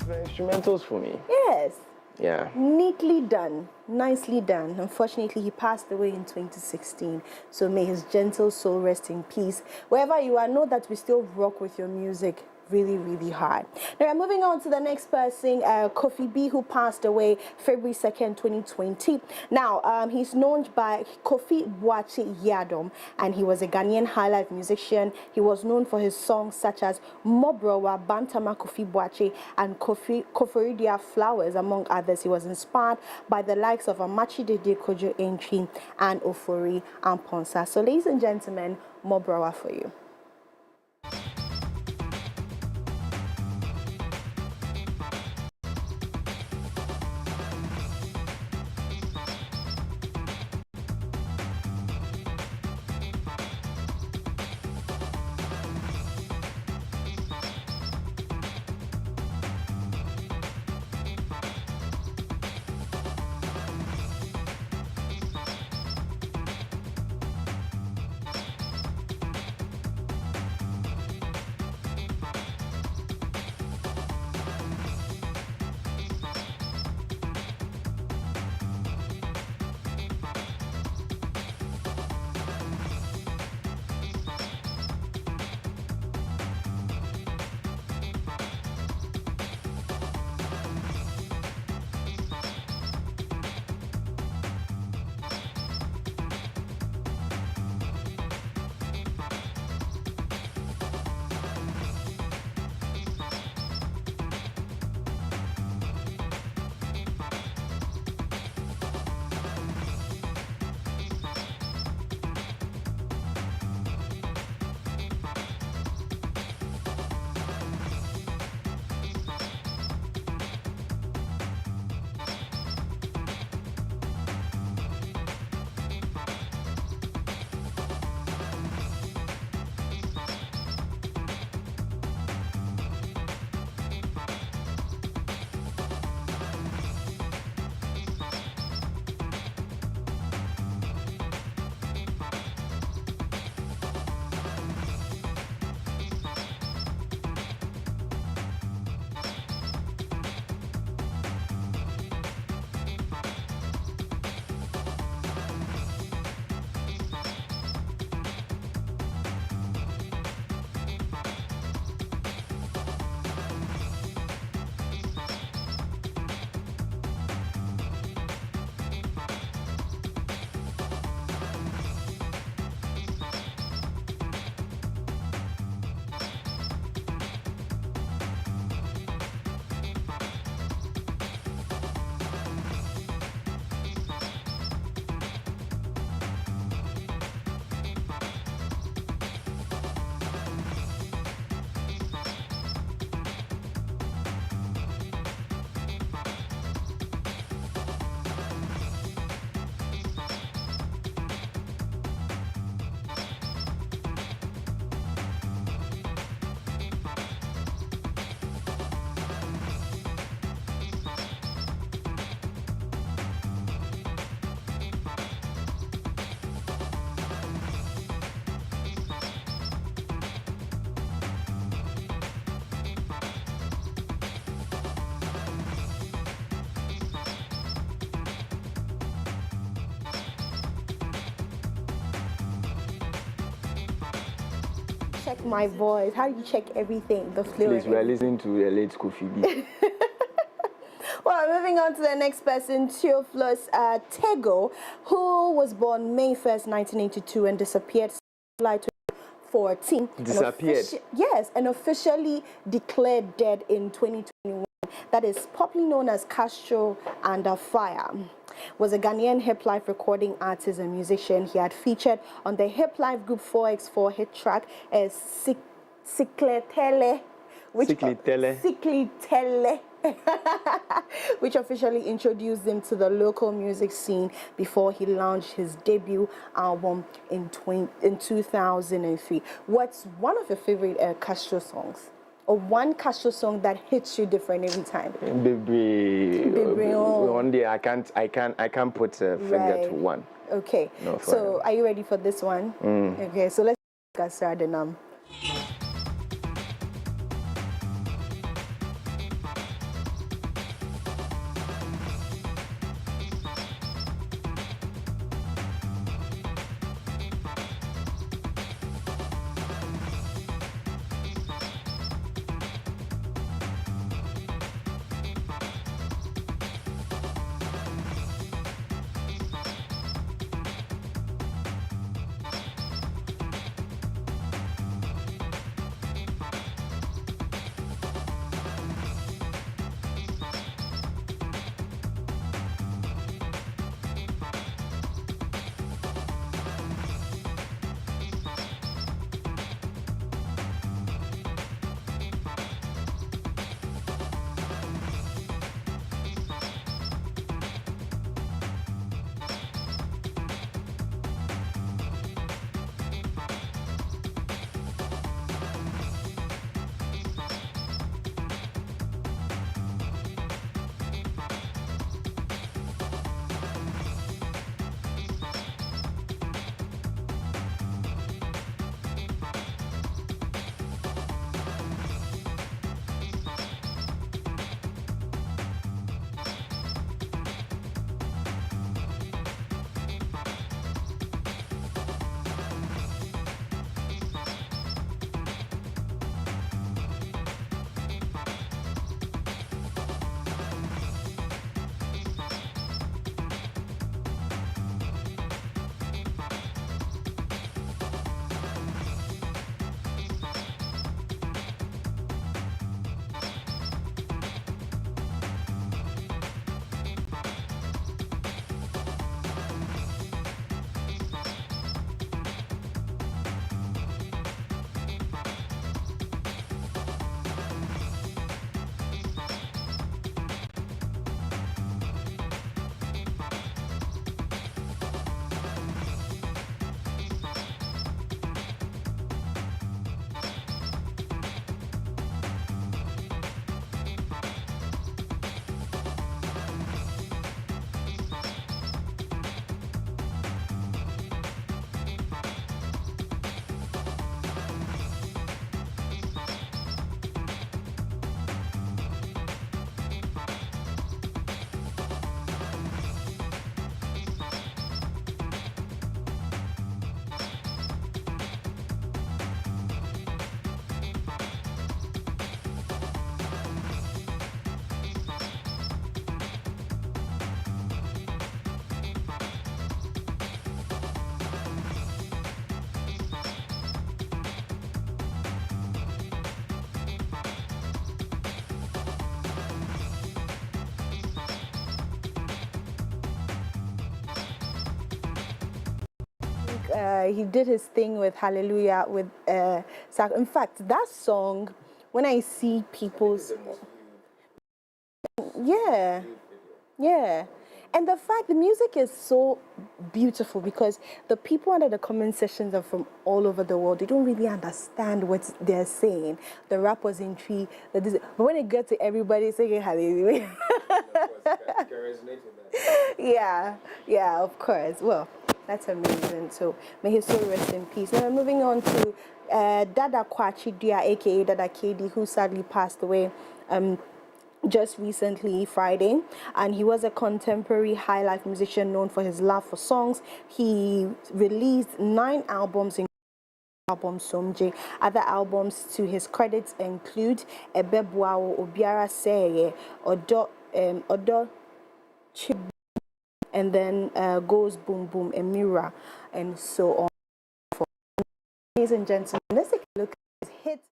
The instrumentals for me. Yes. Yeah. Neatly done, nicely done. Unfortunately, he passed away in 2016. So may his gentle soul rest in peace. Wherever you are, know that we still rock with your music really, really hard. Now, moving on to the next person, Kofi B, who passed away February 2nd, 2020. Now, he's known by Kofi Boakye Yadom, and he was a Ghanaian highlife musician. He was known for his songs such as Mobrowa, Bantama Kofi Boakye, and Koforidia Flowers, among others. He was inspired by the likes of Amachi Dede Kojo Entry and Ofori Amponsa. So, ladies and gentlemen, Mobrowa for you. check my voice? How do you check everything? The flu. Please, we are listening to the late Kofi B. Well, moving on to the next person, Theophilus Tego, who was born May 1st, 1982 and disappeared July 2014. Disappeared? Yes, and officially declared dead in 2021. That is popularly known as Castro Under Fire. Was a Ghanaian hip life recording artist and musician. He had featured on the hip life group 4x4 hit track as Sikletele, which officially introduced him to the local music scene before he launched his debut album in 2003. What's one of your favorite Castro songs? Or one Castro song that hits you different every time? Baby, oh. One day I can't put a finger to one. Okay. No, so are you ready for this one? Okay, so let's get started now. He did his thing with Hallelujah with in fact, that song, when I see people's yeah, and the fact the music is so beautiful because the people under the comment sections are from all over the world. They don't really understand what they're saying. The rap was in tree, but when it gets to everybody saying hallelujah. Yeah, of course. Well, that's amazing. So may his soul rest in peace. Now moving on to Dada Kwachi Dia, aka Dada KD, who sadly passed away just recently, Friday, and he was a contemporary high life musician known for his love for songs. He released 9 albums, album Somje. Other albums to his credits include Ebebwao Obiara Seye, Odo Chib, and then Goes Boom Boom Emira, and so on. Ladies and gentlemen, let's take a look at his hits.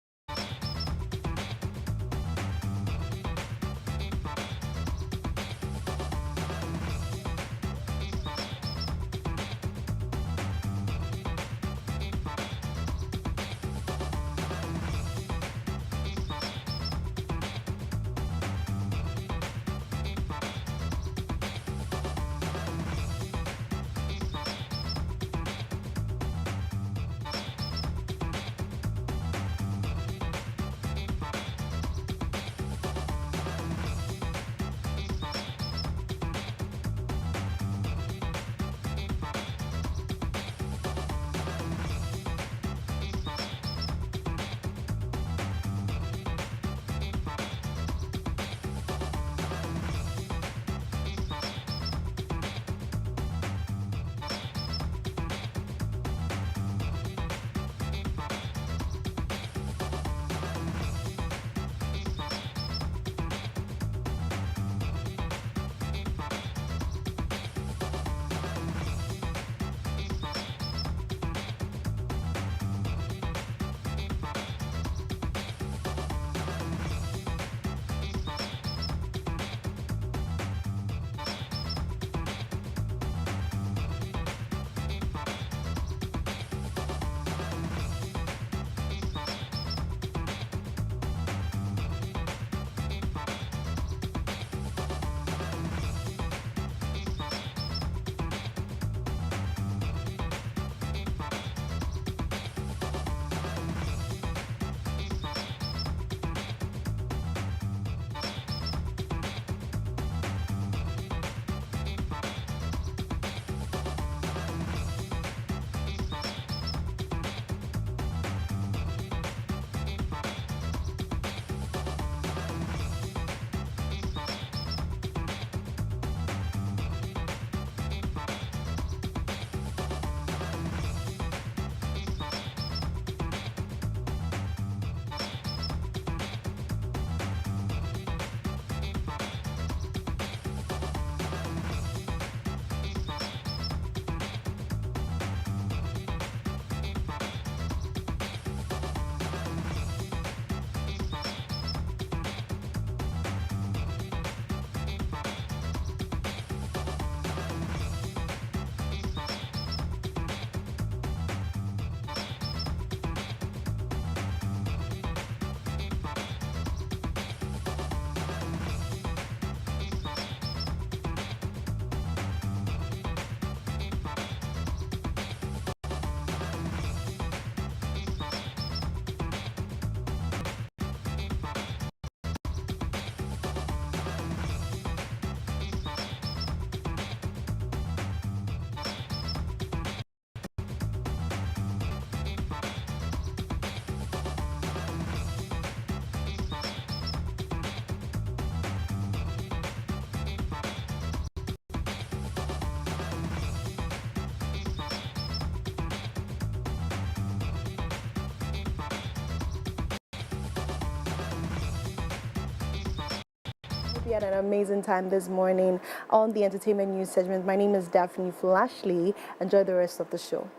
We had an amazing time this morning on the entertainment news segment. My name is Daphne Flashley. Enjoy the rest of the show.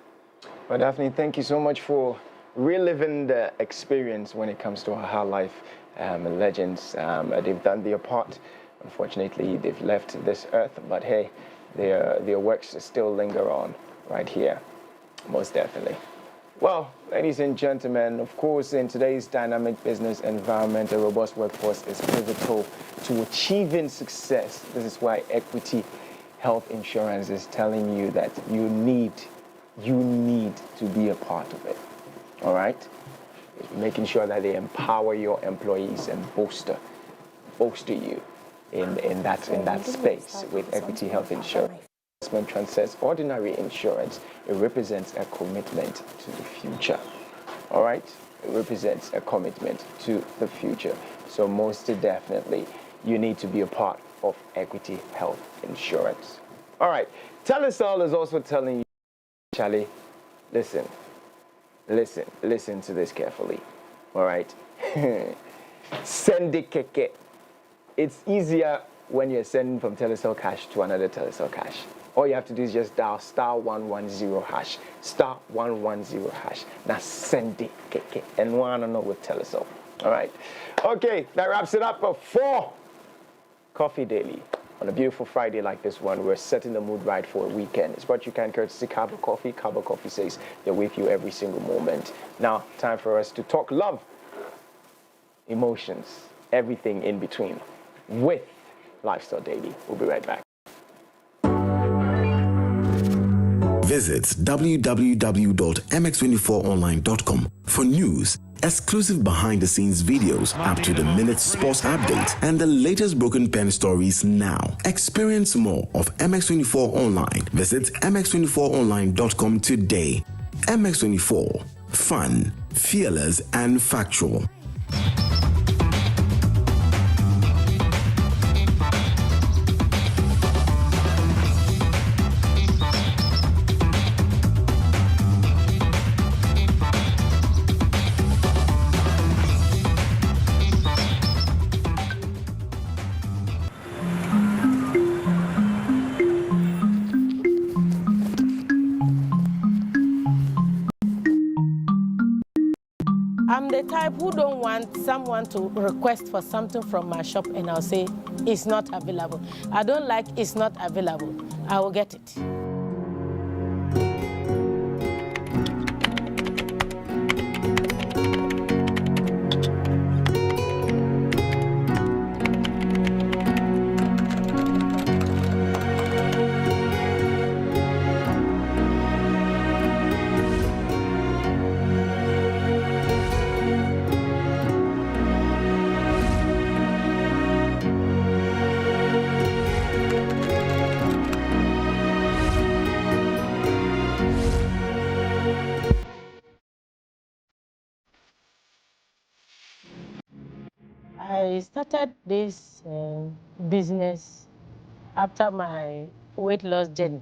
Well, Daphne, thank you so much for reliving the experience when it comes to her life. Legends, they've done their part. Unfortunately, they've left this earth, but hey, their works still linger on right here, most definitely. Well, ladies and gentlemen, of course, in today's dynamic business environment, a robust workforce is pivotal to achieving success. This is why Equity Health Insurance is telling you that you need to be a part of it. All right? Making sure that they empower your employees and bolster you in that space with Equity Health Insurance. Investment transcends ordinary insurance. It represents a commitment to the future. All right? It represents a commitment to the future. So most definitely, you need to be a part of Equity Health Insurance. All right. Tell us all is also telling you, Charlie, listen, listen to this carefully. All right. Send it keke. It's easier when you're sending from Telecel Cash to another Telecel Cash. All you have to do is just dial *110 hash, *110 hash. Now send it keke. And one on with Telecel. All right. Okay, that wraps it up for 4 Coffee Daily. On a beautiful Friday like this one, we're setting the mood right for a weekend. It's what you can courtesy Carbo Coffee. Carbo Coffee says they're with you every single moment. Now, time for us to talk love, emotions, everything in between with Lifestyle Daily. We'll be right back. Visit www.mx24online.com for news, exclusive behind-the-scenes videos, up-to-the-minute sports updates, and the latest broken pen stories now. Experience more of MX24 Online. Visit mx24online.com today. MX24. Fun, fearless, and factual. I'm the type who don't want someone to request for something from my shop and I'll say, it's not available. I don't like it's not available. I will get it. I started this business after my weight loss journey.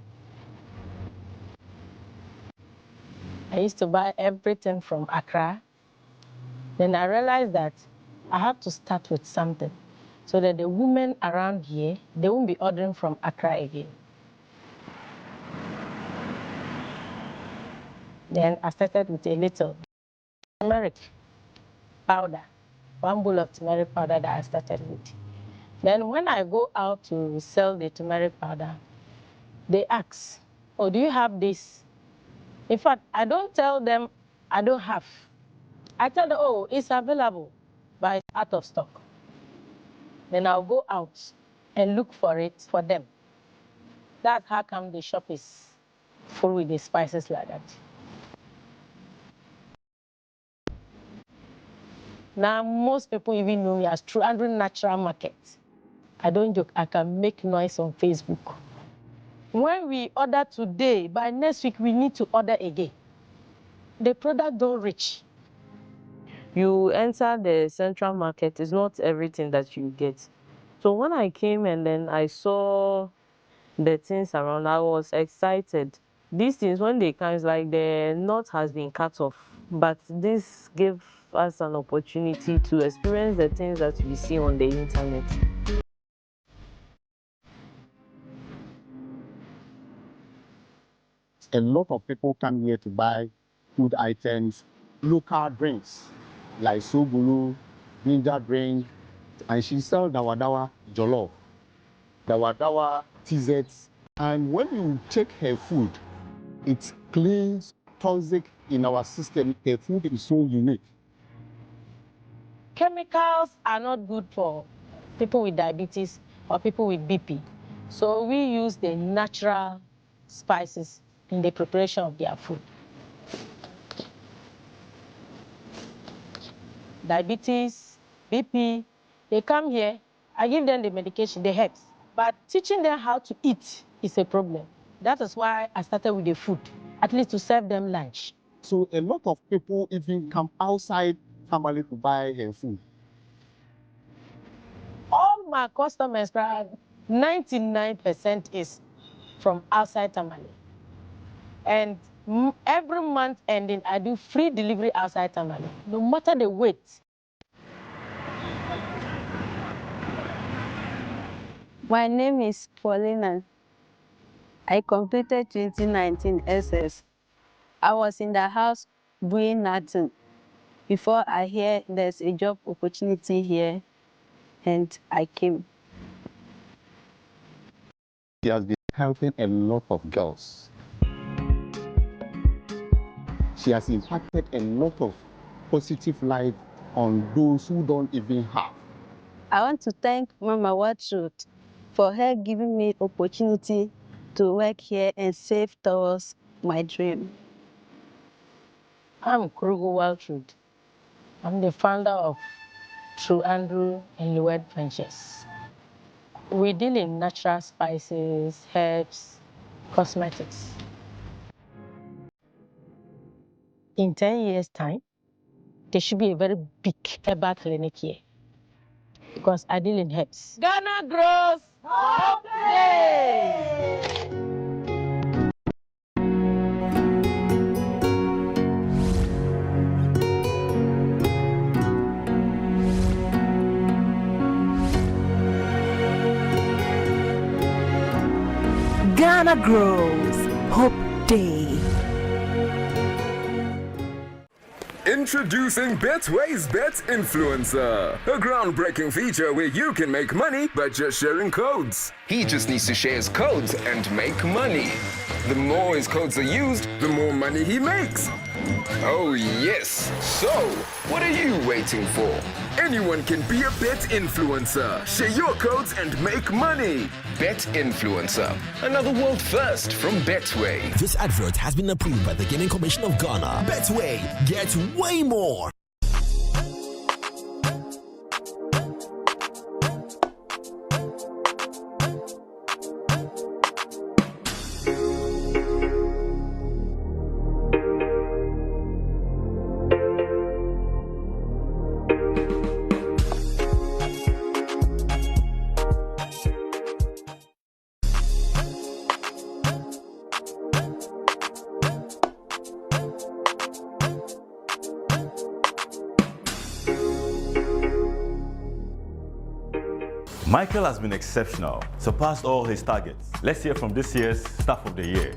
I used to buy everything from Accra. Then I realized that I have to start with something so that the women around here, they won't be ordering from Accra again. Then I started with a little turmeric powder, 1 bowl of turmeric powder that I started with. Then when I go out to sell the turmeric powder, they ask, oh, do you have this? In fact, I don't tell them I don't have. I tell them, oh, it's available, but it's out of stock. Then I'll go out and look for it for them. That's how come the shop is full with the spices like that. Now, most people even know me as True Andrew Natural Market. I don't joke, I can make noise on Facebook. When we order today, by next week, we need to order again. The product don't reach. You enter the central market, it's not everything that you get. So when I came and then I saw the things around, I was excited. These things, when they come, it's like the knot has been cut off. But this gave us an opportunity to experience the things that we see on the internet. A lot of people come here to buy food items, local drinks like Sobulu, ginger drink, and she sells Dawadawa Jollof, Dawadawa TZs. And when you check her food, it cleans toxic in our system. Her food is so unique. Chemicals are not good for people with diabetes or people with BP. So we use the natural spices in the preparation of their food. Diabetes, BP, they come here, I give them the medication, the herbs. But teaching them how to eat is a problem. That is why I started with the food, at least to serve them lunch. So a lot of people even come outside family to buy her food. All my customers, 99% is from outside Tamale. And Every month ending, I do free delivery outside Tamale, no matter the weight. My name is Paulina. I completed 2019 SS. I was in the house doing nothing before I hear there's a job opportunity here, and I came. She has been helping a lot of girls. She has impacted a lot of positive life on those who don't even have. I want to thank Mama Watruth for her giving me opportunity to work here and save towards my dream. I'm Kruger Waltrud. I'm the founder of True Andrew and Lued Ventures. We deal in natural spices, herbs, cosmetics. In 10 years' time, there should be a very big herbal clinic here because I deal in herbs. Ghana grows Hope Day! Ghana grows Hope Day. Introducing Betway's Bet Influencer, a groundbreaking feature where you can make money by just sharing codes. He just needs to share his codes and make money. The more his codes are used, the more money he makes. Oh yes, so what are you waiting for? Anyone can be a bet influencer. Share your codes and make money. Bet Influencer, another world first from Betway. This advert has been approved by the Gaming Commission of Ghana. Betway, get way more. Michael has been exceptional, surpassed all his targets. Let's hear from this year's Staff of the Year.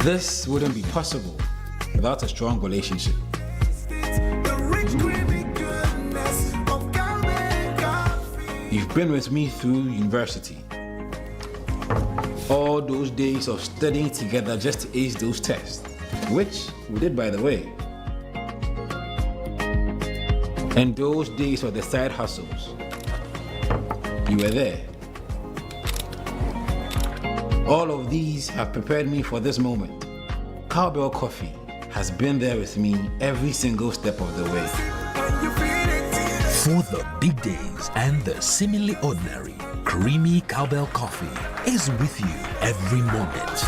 This wouldn't be possible without a strong relationship. You've been with me through university. All those days of studying together just to ace those tests, which we did, by the way. And those days of the side hustles, you were there. All of these have prepared me for this moment. Cowbell Coffee has been there with me every single step of the way. For the big days and the seemingly ordinary, creamy Cowbell Coffee is with you every moment.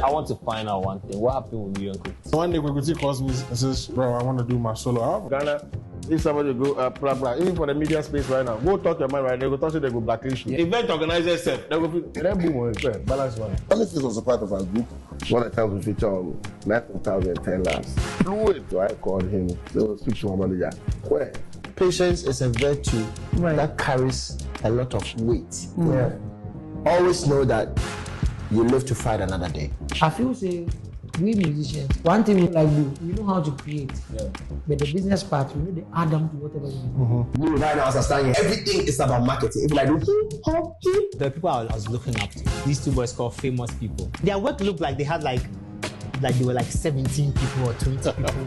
I want to find out one thing. What happened with you and Cookie? One day Cookie calls me and says, bro, I want to do my solo album. Ghana, if somebody go blah blah, even for the media space right now, go talk your mind right now, they go talk to they go blacklist you. Event organizers said they go boom on it, balance one. Politics was a part of our group. One of the times we featured on 2010 last. Fluid, so I called him. So speak to my manager. Where? Patience is a virtue that carries a lot of weight. Yeah. Always know that you live to fight another day. I feel say we musicians, one thing we like do, we know how to create. Yeah. But the business part, we know the add on to whatever we do. Me right now, as I stand here, everything is about marketing. If I do the people I was looking up to, these two boys called famous people. Their work looked like they had like they were like 17 people or 20 people.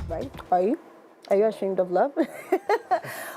Right? Are you? Are you ashamed of love?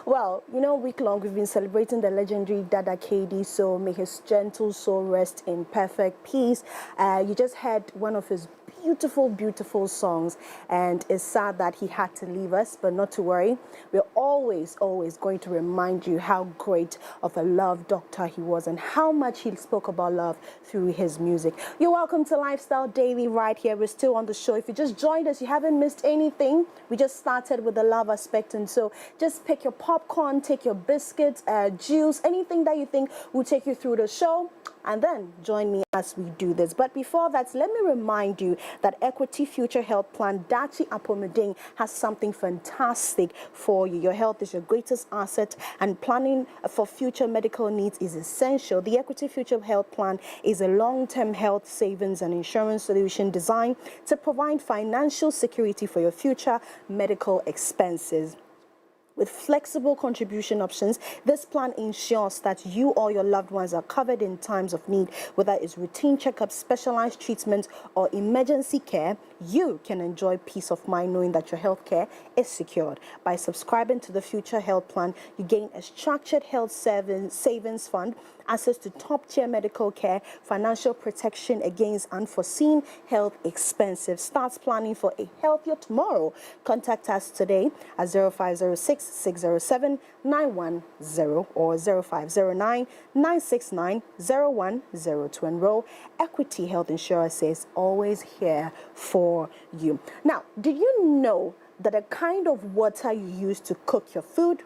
Well, you know, week long we've been celebrating the legendary Dada KD, so may his gentle soul rest in perfect peace. You just heard one of his beautiful, beautiful songs, and it's sad that he had to leave us, but not to worry. We're always, always going to remind you how great of a love doctor he was and how much he spoke about love through his music. You're welcome to Lifestyle Daily right here. We're still on the show. If you just joined us, you haven't missed anything. We just started with the love aspect, and so just pick your popcorn, take your biscuits, juice, anything that you think will take you through the show, and then join me as we do this. But before that, let me remind you that Equity Future Health Plan Dachi Apomeding has something fantastic for you. Your health is your greatest asset, and planning for future medical needs is essential. The Equity Future Health Plan is a long-term health savings and insurance solution designed to provide financial security for your future medical expenses. With flexible contribution options, this plan ensures that you or your loved ones are covered in times of need. Whether it's routine checkups, specialized treatment, or emergency care, you can enjoy peace of mind knowing that your health care is secured. By subscribing to the Future Health Plan, you gain a structured health savings fund, access to top-tier medical care, financial protection against unforeseen health expenses. Start planning for a healthier tomorrow. Contact us today at 0506-607-910 or 0509-969-0102 to enroll. Equity Health Insurance is always here for you. Now, did you know that the kind of water you use to cook your food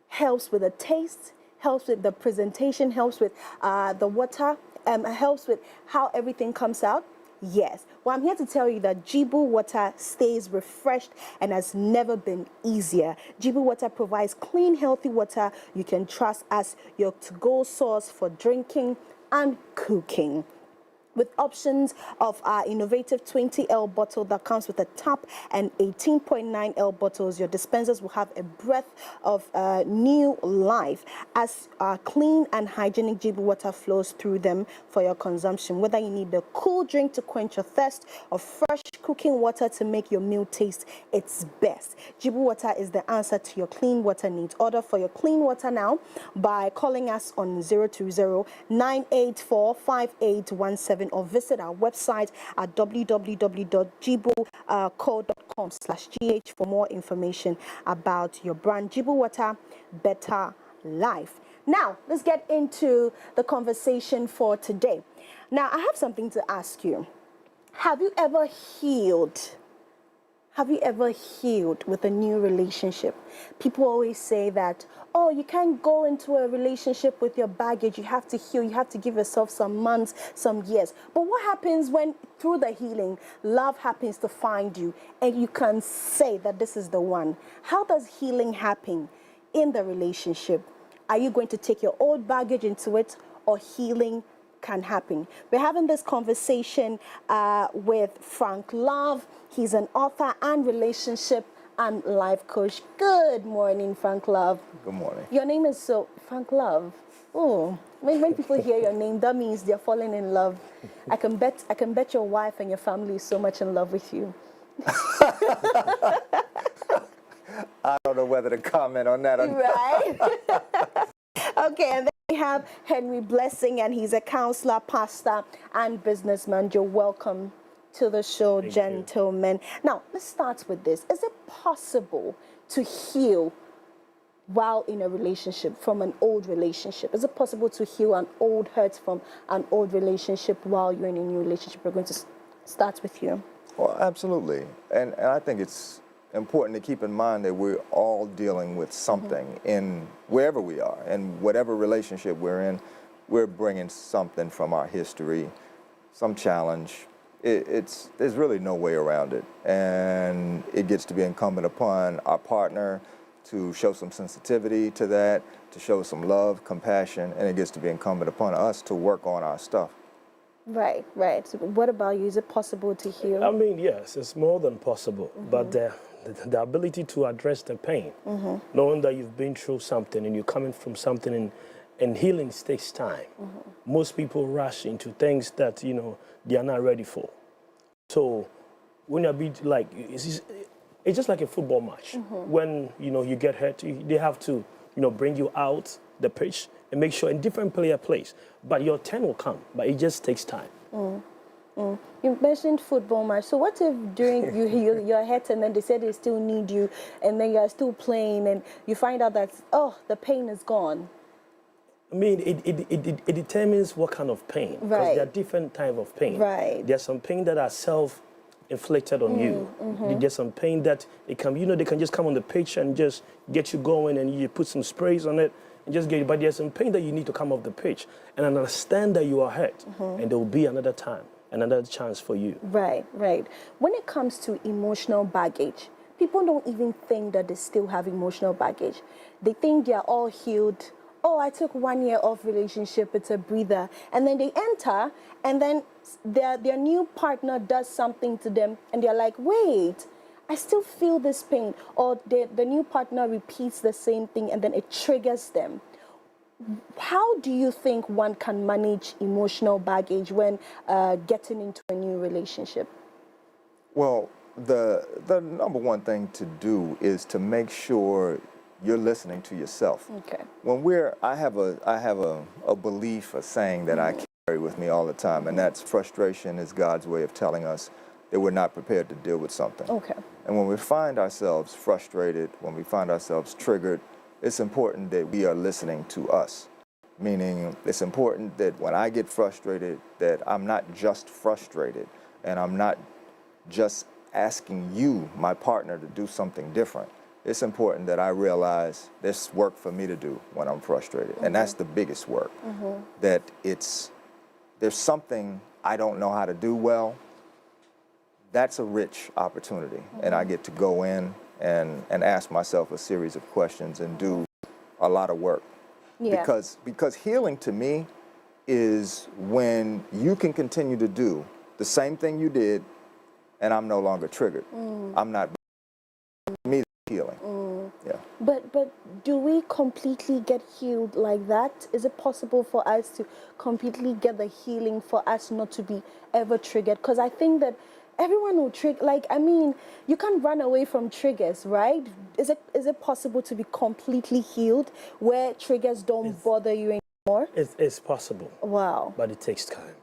helps with the taste, helps with the presentation, helps with the water, helps with how everything comes out? Yes. Well, I'm here to tell you that Jibu water stays refreshed and has never been easier. Jibu water provides clean, healthy water you can trust as your to-go source for drinking and cooking. With options of our innovative 20L bottle that comes with a tap and 18.9L bottles, your dispensers will have a breath of new life as clean and hygienic Jibu water flows through them for your consumption. Whether you need a cool drink to quench your thirst or fresh cooking water to make your meal taste its best, Jibu water is the answer to your clean water needs. Order for your clean water now by calling us on 020-984-5817 or visit our website at www.jibuco.com/gh for more information about your brand. Jibu Water, better life. Now, let's get into the conversation for today. Now, I have something to ask you. Have you ever healed? Have you ever healed with a new relationship? People always say that, oh, you can't go into a relationship with your baggage. You have to heal. You have to give yourself some months, some years. But what happens when, through the healing, love happens to find you and you can say that this is the one? How does healing happen in the relationship? Are you going to take your old baggage into it, or healing can happen? We're having this conversation with Frank Love. He's an author and relationship and life coach. Good morning, Frank Love. Good morning. Your name is Frank Love. Oh, when people hear your name, that means they're falling in love. I can bet your wife and your family is so much in love with you. I don't know whether to comment on that or not. Right? Okay, and then we have Henry Blessing, and he's a counselor, pastor, and businessman. You're welcome to the show, gentlemen. Now, let's start with this. Is it possible to heal while in a relationship, from an old relationship? Is it possible to heal an old hurt from an old relationship while you're in a new relationship? We're going to start with you. Well, absolutely. And I think it's important to keep in mind that we're all dealing with something in wherever we are, and whatever relationship we're in, we're bringing something from our history, some challenge. There's really no way around it, and it gets to be incumbent upon our partner to show some sensitivity to that, to show some love, compassion, and it gets to be incumbent upon us to work on our stuff. Right, right. So what about you? Is it possible to heal? I mean, yes, it's more than possible, but the ability to address the pain, knowing that you've been through something and you're coming from something, and healing takes time. Most people rush into things that, you know, they are not ready for. So when you're like, it's just like a football match. When, you know, you get hurt, they have to, you know, bring you out the pitch and make sure a different player plays. But your turn will come, but it just takes time. You mentioned football match. So what if during you're hurt and then they said they still need you and then you're still playing and you find out that, oh, the pain is gone? I mean, it determines what kind of pain. Because there are different types of pain. Right. There's some pain that are self-inflicted on you. There's some pain that they can just come on the pitch and just get you going, and you put some sprays on it and just get you. But there's some pain that you need to come off the pitch and understand that you are hurt, and there will be another time, another chance for you. Right, right. When it comes to emotional baggage, people don't even think that they still have emotional baggage. They think they're all healed. Oh, I took 1 year off relationship, it's a breather. And then they enter, and then their new partner does something to them, and they're like, wait, I still feel this pain, or the new partner repeats the same thing and then it triggers them. How do you think one can manage emotional baggage when getting into a new relationship? Well, the number one thing to do is to make sure you're listening to yourself. Okay. When I have a belief, a saying that I carry with me all the time, and that's frustration is God's way of telling us that we're not prepared to deal with something. Okay. And when we find ourselves frustrated, when we find ourselves triggered, it's important that we are listening to us. Meaning, it's important that when I get frustrated, that I'm not just frustrated, and I'm not just asking you, my partner, to do something different. It's important that I realize there's work for me to do when I'm frustrated. And that's the biggest work. That there's something I don't know how to do well. That's a rich opportunity. And I get to go in and ask myself a series of questions and do a lot of work. Yeah. Because healing to me is when you can continue to do the same thing you did and I'm no longer triggered. I'm not me healing. Yeah. But do we completely get healed like that? Is it possible for us to completely get the healing for us not to be ever triggered? Because I think that everyone will trigger. Like, I mean, you can't run away from triggers, right? Is it possible to be completely healed where triggers don't bother you anymore? It's possible. Wow. But it takes time,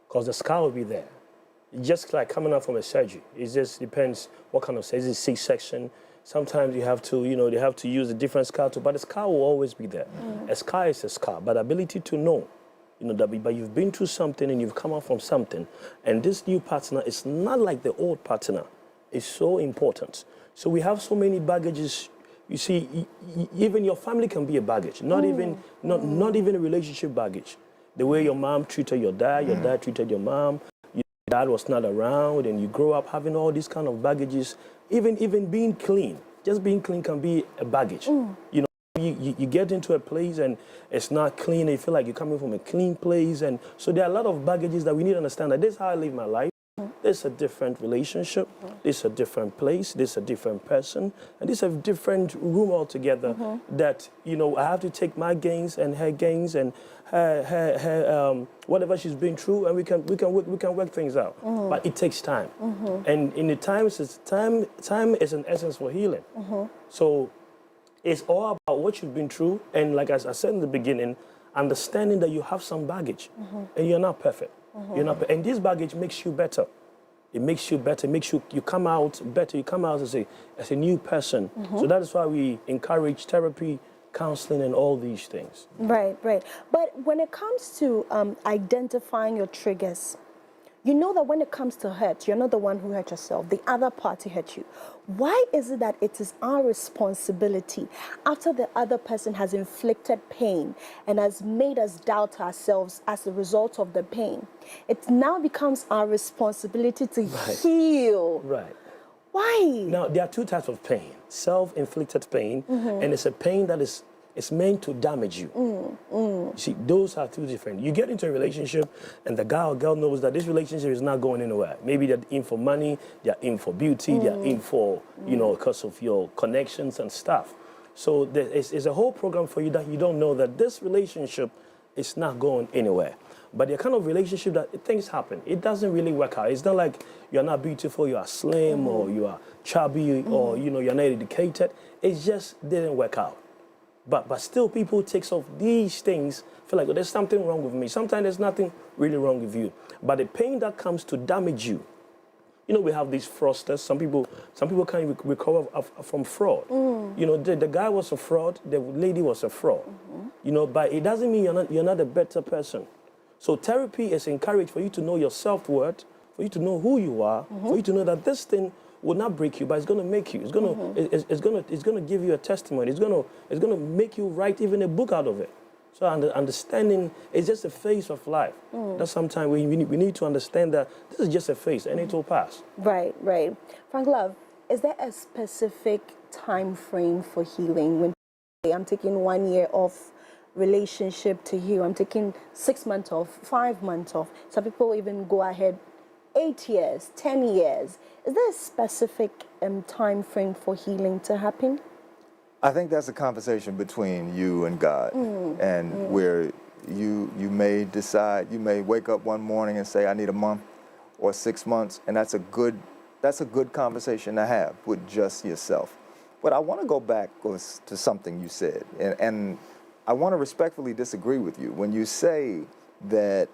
because the scar will be there. Just like coming out from a surgery. It just depends what kind of surgery. Is it C-section? Sometimes you have to, they have to use a different scar too, but the scar will always be there. A scar is a scar, but the ability to know, but you've been through something and you've come out from something, and this new partner is not like the old partner. It's so important. So we have so many baggages. You see, even your family can be a baggage, not even a relationship baggage. The way your mom treated your dad treated your mom, your dad was not around, and you grow up having all these kind of baggages. Even being clean, just being clean can be a baggage. You get into a place and it's not clean, and you feel like you're coming from a clean place, and so there are a lot of baggages that we need to understand that this is how I live my life. This is a different relationship, this is a different place, this is a different person, and this is a different room altogether. That I have to take my gains and her gains and her whatever she's been through, and we can work things out. But it takes time, and in the time is an essence for healing. So it's all about what you've been through, and like as I said in the beginning, understanding that you have some baggage, and you're not perfect. You're not, and this baggage makes you better. It makes you better. It makes you come out better. You come out as a new person. So that is why we encourage therapy, counseling, and all these things. Right. But when it comes to identifying your triggers, you know that when it comes to hurt, you're not the one who hurt yourself. The other party hurt you. Why is it that it is our responsibility after the other person has inflicted pain and has made us doubt ourselves as a result of the pain? It now becomes our responsibility to heal. Right. Why? Now, there are two types of pain. Self-inflicted pain, and it's a pain that is meant to damage you. You see, those are two different. You get into a relationship and the guy or girl knows that this relationship is not going anywhere. Maybe they're in for money, they're in for beauty, they're in for, because of your connections and stuff. So it's a whole program for you that you don't know that this relationship is not going anywhere. But the kind of relationship that things happen, it doesn't really work out. It's not like you're not beautiful, you are slim, or you are chubby, or you're not educated. It just didn't work out. But still, people take off these things, feel like, there's something wrong with me. Sometimes there's nothing really wrong with you. But the pain that comes to damage you, we have these fraudsters. Some people can't recover from fraud. The guy was a fraud, the lady was a fraud. But it doesn't mean you're not a better person. So therapy is encouraged for you to know your self-worth, for you to know who you are, for you to know that this thing will not break you, but it's going to make you. It's going to give you a testimony. It's going to make you write even a book out of it. So understanding is just a phase of life. That sometimes we need to understand that this is just a phase and it will pass. Right. Frank Love, is there a specific time frame for healing? When I'm taking 1 year off relationship to heal, I'm taking 6 months off, 5 months off. Some people even go ahead 8 years, 10 years, is there a specific time frame for healing to happen? I think that's a conversation between you and God, and where you may decide, you may wake up one morning and say, I need a month or 6 months, and that's a good conversation to have with just yourself. But I want to go back to something you said, and I want to respectfully disagree with you when you say that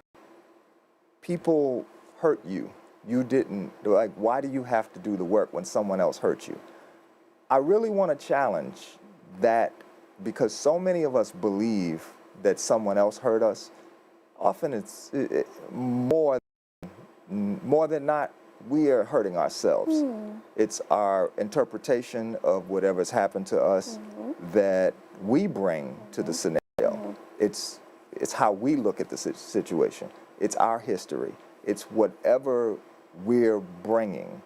people hurt you. You didn't, like, why do you have to do the work when someone else hurt you? I really want to challenge that, because so many of us believe that someone else hurt us. Often it's more than not, we are hurting ourselves. It's our interpretation of whatever's happened to us that we bring to the scenario. It's how we look at the situation. It's our history. It's whatever we're bringing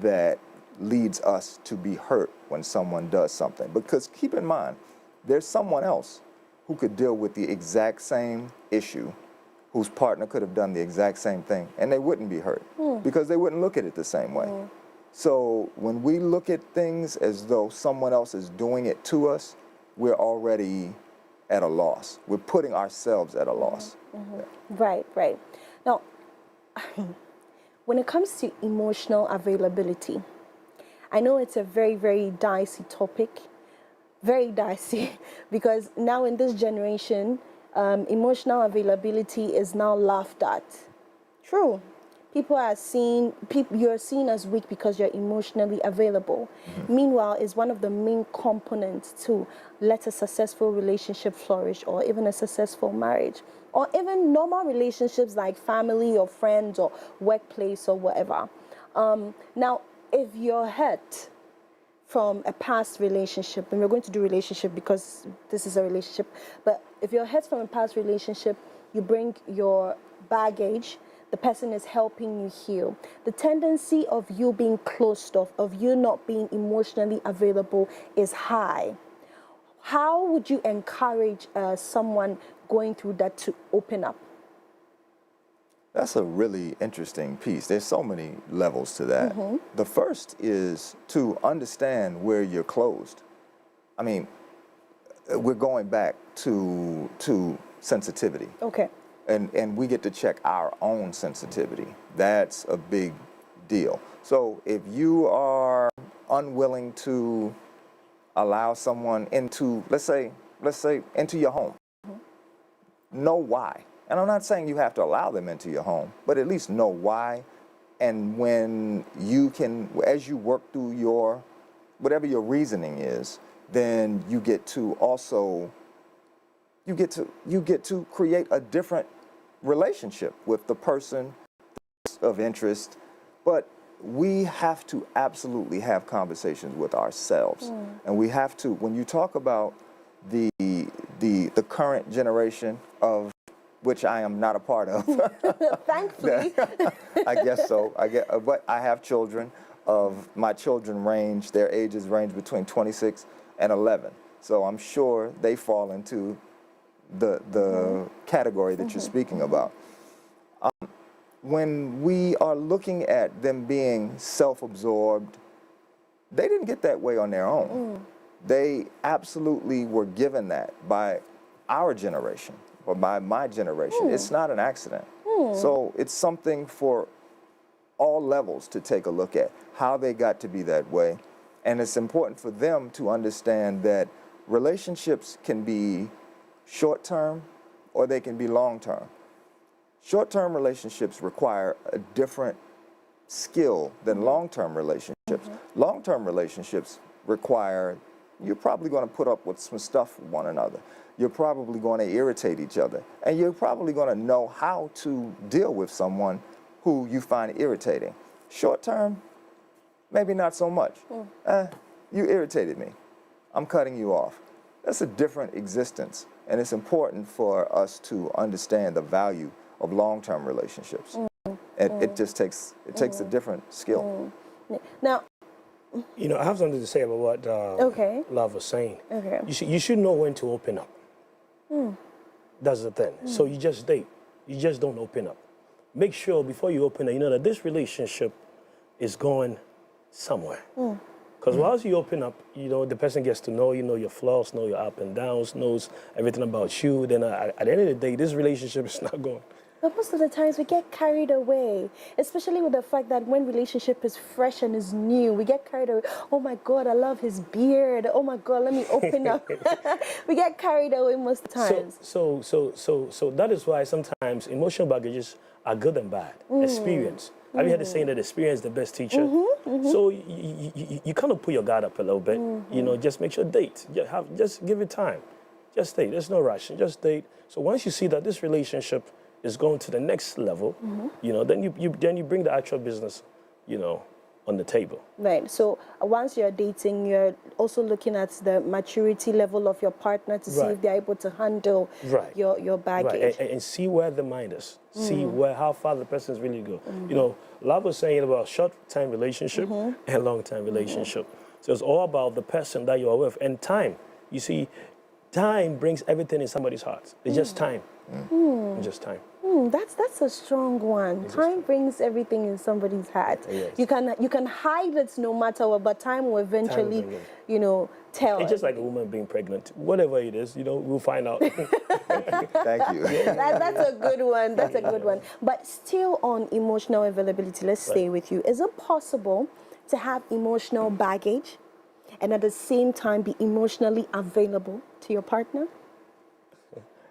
that leads us to be hurt when someone does something. Because keep in mind, there's someone else who could deal with the exact same issue, whose partner could have done the exact same thing, and they wouldn't be hurt because they wouldn't look at it the same way. So when we look at things as though someone else is doing it to us, we're already at a loss. We're putting ourselves at a loss. Right, right. Now, when it comes to emotional availability, I know it's a very, very dicey topic, very dicey, because now in this generation, emotional availability is now laughed at. True. People are you're seen as weak because you're emotionally available. Meanwhile, it's one of the main components to let a successful relationship flourish, or even a successful marriage, or even normal relationships like family or friends or workplace or whatever. Now, if you're hurt from a past relationship, and we're going to do relationship because this is a relationship, but if you're hurt from a past relationship, you bring your baggage, the person is helping you heal. The tendency of you being closed off, of you not being emotionally available is high. How would you encourage someone going through that to open up? That's a really interesting piece. There's so many levels to that. The first is to understand where you're closed. I mean, we're going back to sensitivity. Okay. And we get to check our own sensitivity. That's a big deal. So if you are unwilling to allow someone into, let's say into your home, know why. And I'm not saying you have to allow them into your home, but at least know why. And when you can, as you work through whatever your reasoning is, then you get to also, you get to create a different relationship with the person of interest. But we have to absolutely have conversations with ourselves. And we have to, when you talk about the current generation, of which I am not a part of. Thankfully. I guess so. But I have children. My children their ages range between 26 and 11. So I'm sure they fall into the category that you're speaking about. When we are looking at them being self-absorbed, they didn't get that way on their own. They absolutely were given that by our generation, or by my generation. It's not an accident. So it's something for all levels to take a look at, how they got to be that way. And it's important for them to understand that relationships can be short-term or they can be long-term. Short-term relationships require a different skill than long-term relationships. Long-term relationships require, you're probably going to put up with some stuff with one another. You're probably going to irritate each other. And you're probably going to know how to deal with someone who you find irritating. Short-term, maybe not so much. You irritated me. I'm cutting you off. That's a different existence. And it's important for us to understand the value of long-term relationships. It just takes a different skill. Now, you know, I have something to say about what Love was saying. Okay. You should know when to open up. That's the thing. So you just date. You just don't open up. make sure before you open it, you know that this relationship is going somewhere. Because once you open up, you know, the person gets to know you, know your flaws, know your up and downs, knows everything about you. Then at the end of the day, this relationship is not going. But most of the times we get carried away, especially with the fact that when relationship is fresh and is new, we get carried away. Oh my God, I love his beard. Oh my God, let me open up. We get carried away most times. So that is why sometimes emotional baggages are good and bad. Experience. Have you heard the saying that experience is the best teacher? So you kind of put your guard up a little bit. You know, just make sure date. Just give it time. Just date. There's no rush. Just date. So once you see that this relationship is going to the next level, you know, then you bring the actual business, you know, on the table. Right. So once you're dating, you're also looking at the maturity level of your partner to see if they're able to handle your baggage. Right. And see where the mind is. See how far the person's really go. You know, Love was saying about short-time relationship and long-time relationship. So it's all about the person that you're with and time. You see, time brings everything in somebody's heart. It's just time. It's just time. That's a strong one. Time brings everything in somebody's heart. Yes. You can hide it no matter what, but time will eventually, you know, tell. It's just like a woman being pregnant. Whatever it is, you know, we'll find out. Thank you. That's a good one. That's a good one. But still on emotional availability, let's stay with you. Is it possible to have emotional baggage and at the same time be emotionally available to your partner?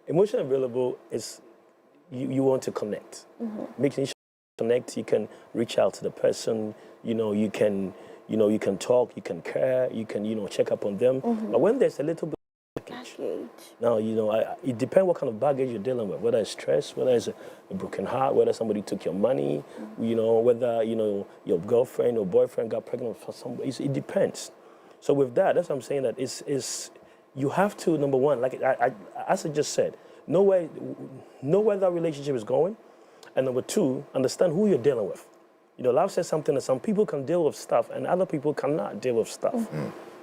Emotionally available is you want to connect. Making sure you connect, you can reach out to the person, you know, you can talk, you can care, you can, you know, check up on them. But when there's a little bit of baggage, now, you know, it depends what kind of baggage you're dealing with, whether it's stress, whether it's a broken heart, whether somebody took your money, you know, whether, you know, your girlfriend or boyfriend got pregnant for somebody. It depends. So with that, that's what I'm saying, that you have to, number one, like as I just said, know where that relationship is going, and number two, understand who you're dealing with. You know, Love said something that some people can deal with stuff and other people cannot deal with stuff.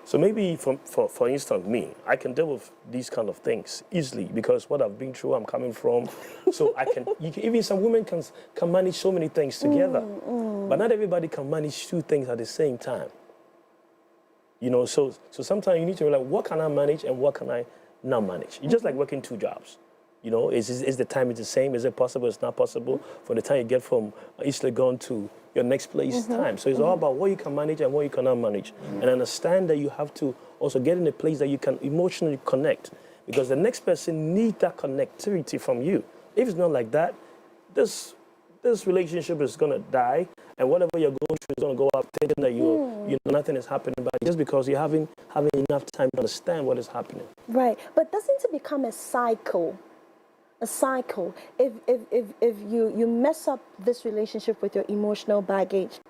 So maybe for instance, me, I can deal with these kind of things easily because what I've been through, I'm coming from. So even some women can manage so many things together, but not everybody can manage two things at the same time. You know, so sometimes you need to realize what can I manage and what can I not manage. It's just like working two jobs. You know, is the time the same? Is it possible? It's not possible. For the time you get from East Legon to your next place, time. So it's all about what you can manage and what you cannot manage. And understand that you have to also get in a place that you can emotionally connect, because the next person needs that connectivity from you. If it's not like that, this relationship is gonna die, and whatever you're going through is gonna go up, thinking that you know nothing is happening, but just because you haven't having enough time to understand what is happening. Right, but doesn't it become a cycle? A cycle. If you mess up this relationship with your emotional baggage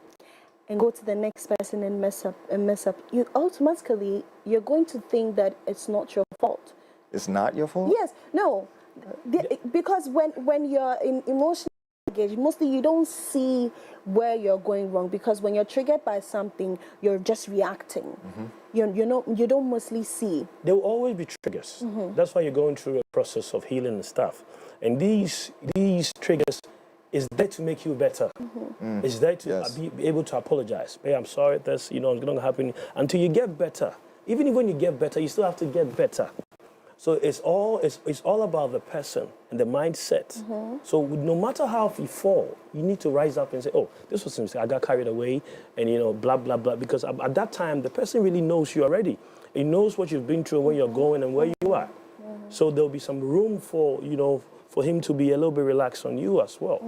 and go to the next person and mess up, you automatically you're going to think that it's not your fault. It's not your fault? Yes, no. Because when you're in emotional baggage, mostly you don't see where you're going wrong, because when you're triggered by something, you're just reacting. You don't mostly see. There will always be triggers. That's why you're going through a process of healing and stuff. And these triggers is there to make you better. It's there to be able to apologize. Hey, I'm sorry, that's, you know, it's going to happen until you get better. Even when you get better, you still have to get better. So it's all about the person and the mindset. So no matter how you fall, you need to rise up and say, oh, this was a mistake. I got carried away, and, you know, blah, blah, blah. Because at that time, the person really knows you already. He knows what you've been through, where you're going, and where you are. So there'll be some room for, you know, for him to be a little bit relaxed on you as well.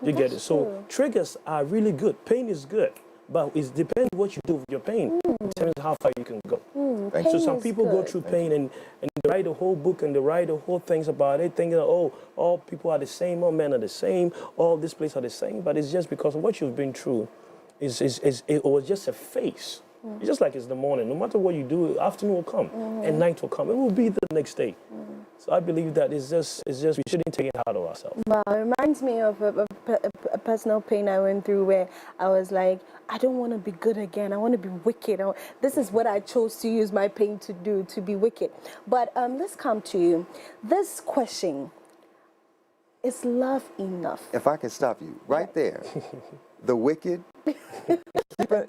You get it? So triggers are really good. Pain is good. But it depends what you do with your pain. It depends how far you can go. So some people go through pain and they write a whole book and they write the whole things about it, thinking, oh, all people are the same, all men are the same, all this place are the same. But it's just because of what you've been through. It was just a phase. It's just like it's the morning. No matter what you do, afternoon will come and night will come. It will be the next day. So I believe that it's just we shouldn't take it hard on ourselves. Wow, it reminds me of a personal pain I went through where I was like, I don't want to be good again. I want to be wicked. This is what I chose to use my pain to do, to be wicked. But let's come to you. This question, Is love enough? If I can stop you right there, the wicked,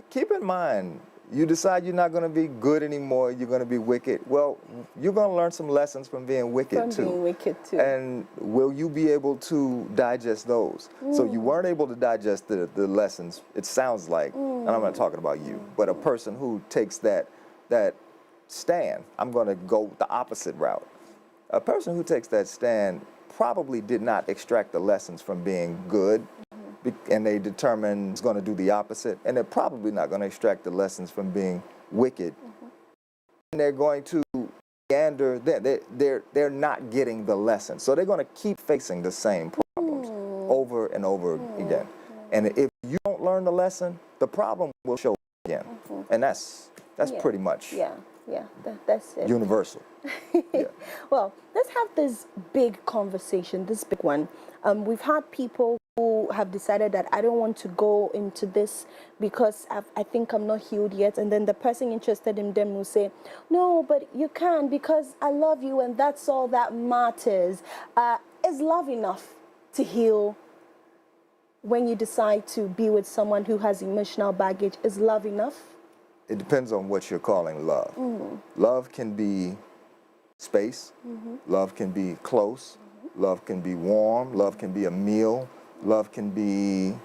keep in mind, you decide you're not going to be good anymore, you're going to be wicked. Well, you're going to learn some lessons from being wicked too. Being wicked too. And will you be able to digest those? So you weren't able to digest the lessons, it sounds like, and I'm not talking about you, but a person who takes that stand, I'm going to go the opposite route. A person who takes that stand probably did not extract the lessons from being good, and they determine it's going to do the opposite, and they're probably not going to extract the lessons from being wicked. And they're going to meander, they're not getting the lesson. So they're going to keep facing the same problems over and over again. And if you don't learn the lesson, the problem will show again. And that's pretty much that's it. universal. Well, let's have this big conversation, this big one. We've had people who have decided that I don't want to go into this because I think I'm not healed yet. And then the person interested in them will say, no, but you can because I love you and that's all that matters. Is love enough to heal when you decide to be with someone who has emotional baggage? Is love enough? It depends on what you're calling love. Love can be space. Love can be close. Love can be warm. Love can be a meal. Love can be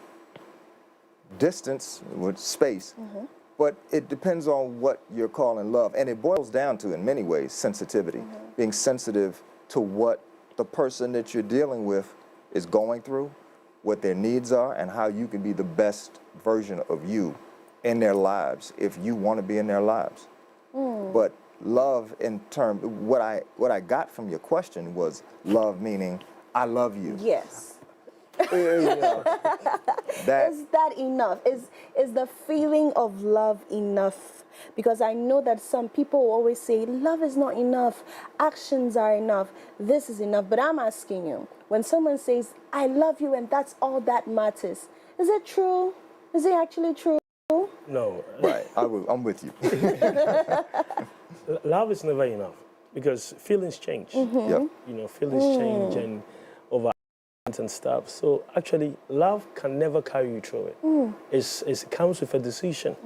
distance with space. But it depends on what you're calling love. And it boils down to, in many ways, sensitivity. Being sensitive to what the person that you're dealing with is going through, what their needs are, and how you can be the best version of you in their lives if you want to be in their lives. But love in term, what I got from your question was love meaning I love you. Yes. You know, Is that enough? Is the feeling of love enough? Because I know that some people always say love is not enough, actions are enough, this is enough. But I'm asking you, when someone says I love you and that's all that matters, is it true? Is it actually true? No. Right, I'm with you. Love is never enough because feelings change. Yep. You know, feelings change and over and stuff. So actually, love can never carry you through it. It comes with a decision,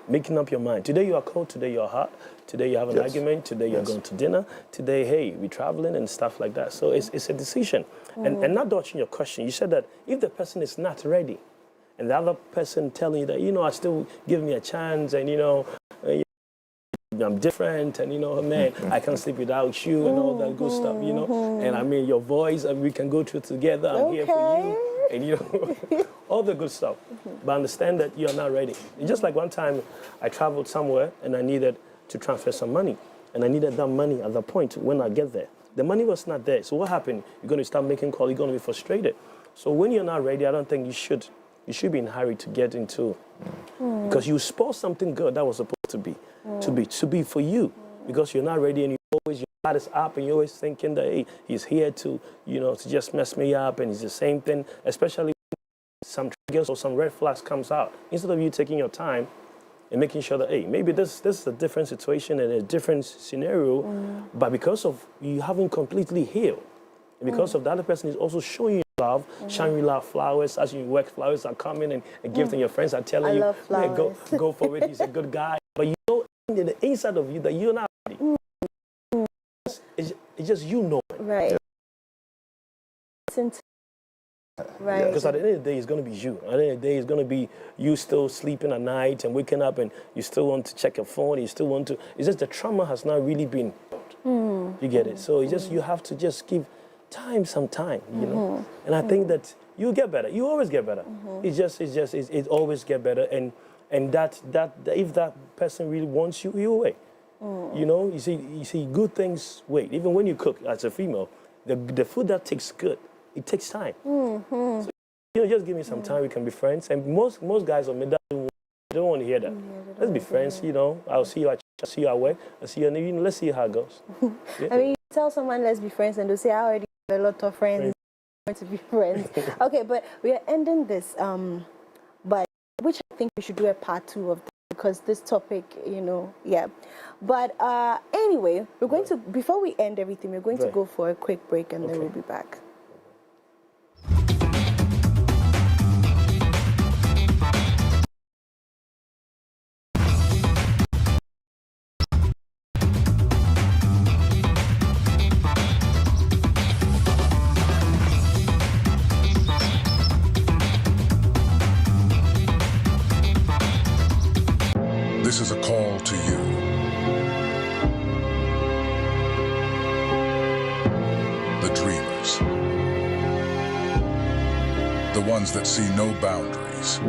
making up your mind. Today you are cold, today you are hot, today you have an argument, today you're going to dinner, today, hey, we're traveling and stuff like that. So it's a decision. And not dodging your question, you said that if the person is not ready, and the other person telling you that, you know, I still give me a chance and, you know, I'm different and, you know, man, I can't sleep without you and all that good stuff, you know. And I mean, your voice, and we can go through together. I'm here for you. And, you know, all the good stuff. But understand that you're not ready. It's just like one time I traveled somewhere and I needed to transfer some money. And I needed that money at the point when I get there. The money was not there. So what happened? You're going to start making calls. You're going to be frustrated. So when you're not ready, I don't think you should be in a hurry to get into, because you spoil something good that was supposed to be for you, because you're not ready and your heart is up and you're always thinking that, hey, he's here to, you know, to just mess me up, and it's the same thing, especially when some triggers or some red flags comes out. Instead of you taking your time and making sure that, hey, maybe this is a different situation and a different scenario, but because of you haven't completely healed, and because of the other person is also showing you love, showing you love, flowers, as you work, flowers are coming and gifts, and your friends are telling you, yeah, go for it, he's a good guy. But you know in the inside of you that you're not ready. It's just you know it. Right. Right. Because at the end of the day, it's going to be you. At the end of the day, it's going to be you still sleeping at night and waking up and you still want to check your phone, you still want to, it's just the trauma has not really been healed. You get it? So it's just, you have to just give some time, you know. And I think that you get better. You always get better. It always get better. And that if that person really wants you, he'll wait. You know, you see, good things wait. Even when you cook as a female, the food that tastes good, it takes time. So, you know, just give me some time. We can be friends. And most guys on me don't want to hear that. Let's be friends. You know, I'll see you at work. I'll see you, and let's see how it goes. Yeah. I mean, tell someone let's be friends, and they'll say I already have a lot of friends. I want to be friends. Okay, but we are ending this. But which I think we should do a part 2 of this, because this topic, you know, yeah. But anyway, we're going to, before we end everything, we're going to go for a quick break and then we'll be back. dreamers. The ones that see no boundaries.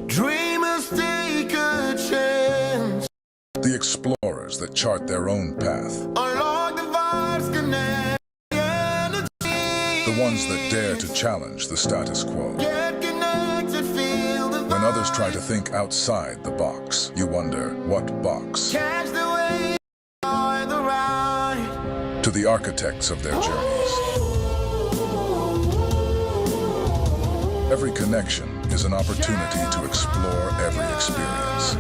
Dreamers take a chance. The explorers that chart their own path. Unlock the vibes, connect the energy. The ones that dare to challenge the status quo. Get connected, feel the When others try to think outside the box, you wonder, what box? catch the wave, enjoy the ride. To the architects of their journeys. Every connection is an opportunity to explore every experience.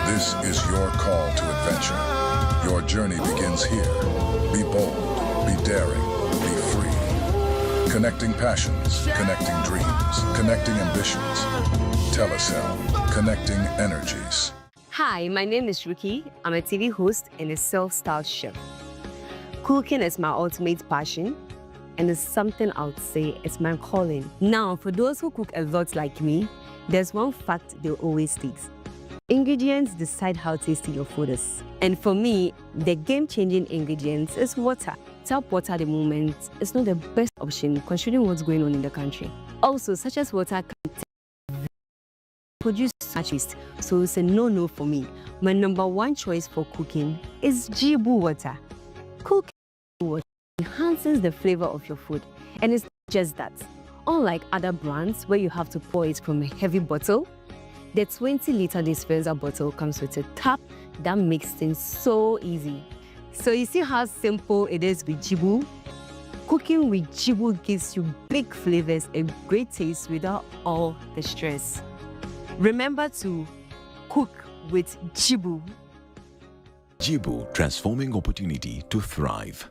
This is your call to adventure. Your journey begins here. Be bold, be daring, be free. Connecting passions, connecting dreams, connecting ambitions. Telecel, connecting energies. Hi, my name is Ruki. I'm a TV host and a self-styled chef. Cooking is my ultimate passion, and it's something I would say is my calling. Now, for those who cook a lot like me, there's one fact they always state. Ingredients decide how tasty your food is. And for me, the game-changing ingredients is water. Tap water at the moment is not the best option considering what's going on in the country. Also, such as water can produce such waste, so it's a no-no for me. My number one choice for cooking is Jibu water. Cooking water enhances the flavor of your food, and it's not just that. Unlike other brands where you have to pour it from a heavy bottle, the 20-liter dispenser bottle comes with a tap that makes things so easy. So you see how simple it is with Jibu? Cooking with Jibu gives you big flavors and great taste without all the stress. Remember to cook with Jibu. Jibu, transforming opportunity to thrive.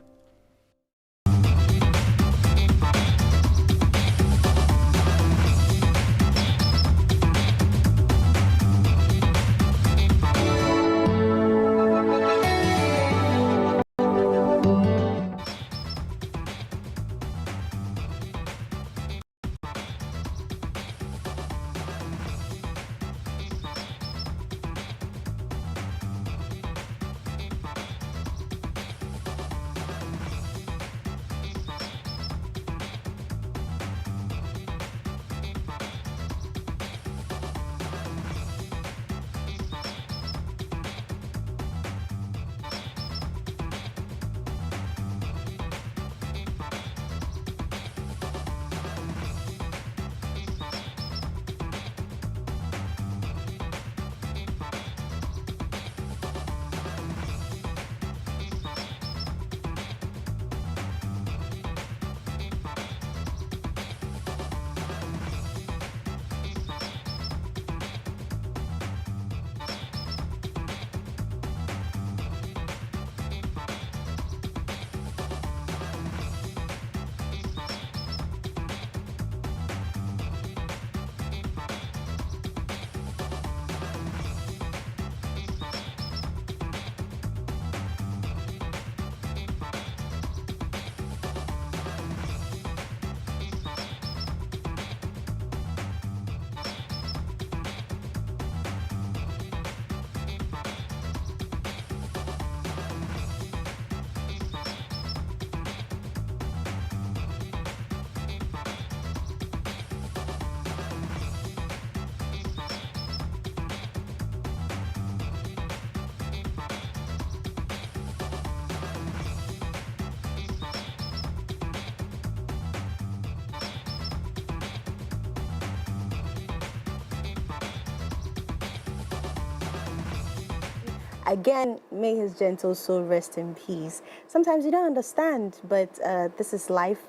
Again, may his gentle soul rest in peace. Sometimes you don't understand, but this is life,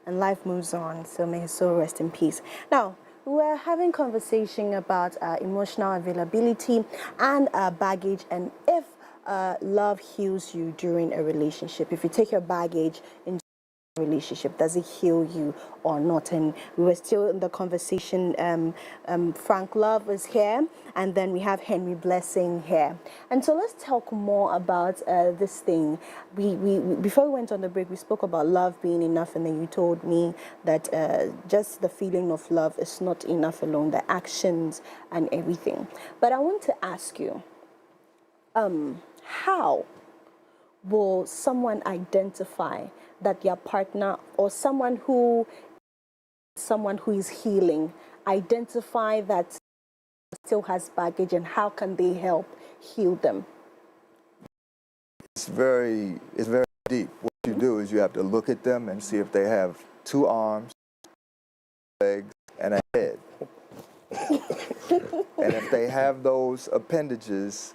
and life moves on, so may his soul rest in peace. Now, we're having conversation about emotional availability and baggage, and if love heals you during a relationship. If you take your baggage into relationship, does it heal you or not? And we were still in the conversation. Frank Love is here, and then we have Henry Blessing here. And so let's talk more about this thing. We before we went on the break, we spoke about love being enough, and then you told me that just the feeling of love is not enough alone, the actions and everything. But I want to ask you, how will someone identify that their partner or someone who is healing identify that still has baggage, and how can they help heal them? It's very deep. What you do is you have to look at them and see if they have 2 arms, legs, and a head. And if they have those appendages,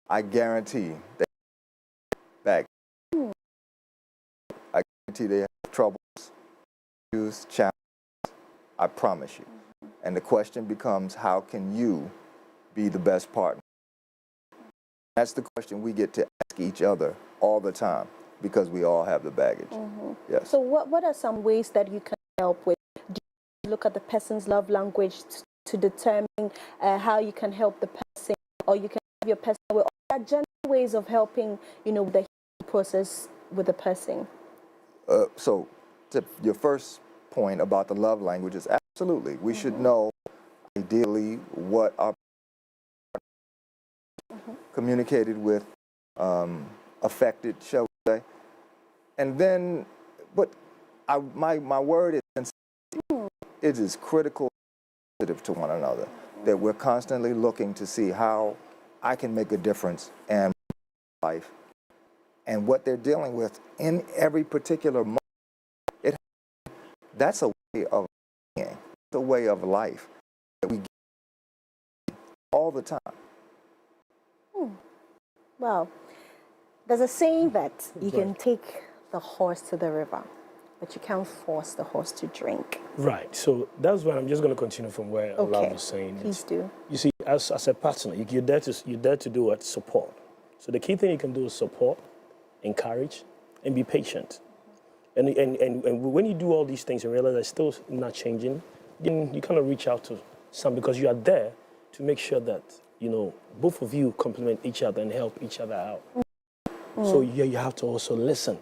I guarantee they have baggage. I guarantee they have troubles, issues, challenges. I promise you. And the question becomes, how can you be the best partner? That's the question we get to ask each other all the time, because we all have the baggage. Yes. So what are some ways that you can help with? Do you look at the person's love language to determine how you can help the person, or you can have your person with? There are general ways of helping, the healing process with the person. So to your first point about the love languages, absolutely. We should know ideally what our communicated with, affected, shall we say. And then, but my word is consistency. It is critical to one another, that we're constantly looking to see how I can make a difference in life and what they're dealing with in every particular moment. That's a way of being, it's a way of life that we get all the time. Well, there's a saying that you can take the horse to the river, but you can't force the horse to drink. Right. So that's why I'm just going to continue from where Allah was saying. Please do. You see, as a partner, you're there to do what? Support. So the key thing you can do is support, encourage, and be patient. And when you do all these things and realize it's still not changing, then you kind of reach out to some, because you are there to make sure that, both of you complement each other and help each other out. So you have to also listen.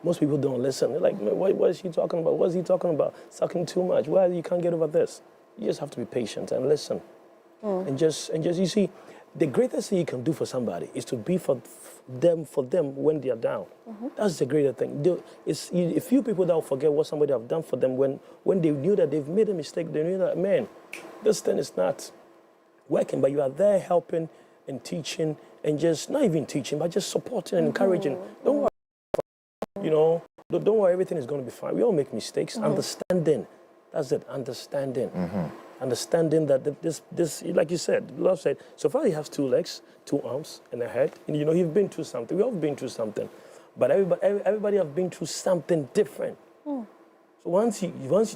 Most people don't listen. They're like, what is he talking about? What is he talking about? It's talking too much. Why you can't get over this? You just have to be patient and listen. And just you see, the greatest thing you can do for somebody is to be for them when they are down. That's the greatest thing. It's a few people that will forget what somebody have done for them when they knew that they've made a mistake. They knew that, man, this thing is not working, but you are there helping and teaching, and just not even teaching, but just supporting and encouraging. Don't worry, don't worry, everything is going to be fine. We all make mistakes. Understanding, that's it, understanding. Understanding that this, like you said, love said, so far he has 2 legs, 2 arms, and a head. And he's been through something. We all been through something, but everybody have been through something different. So once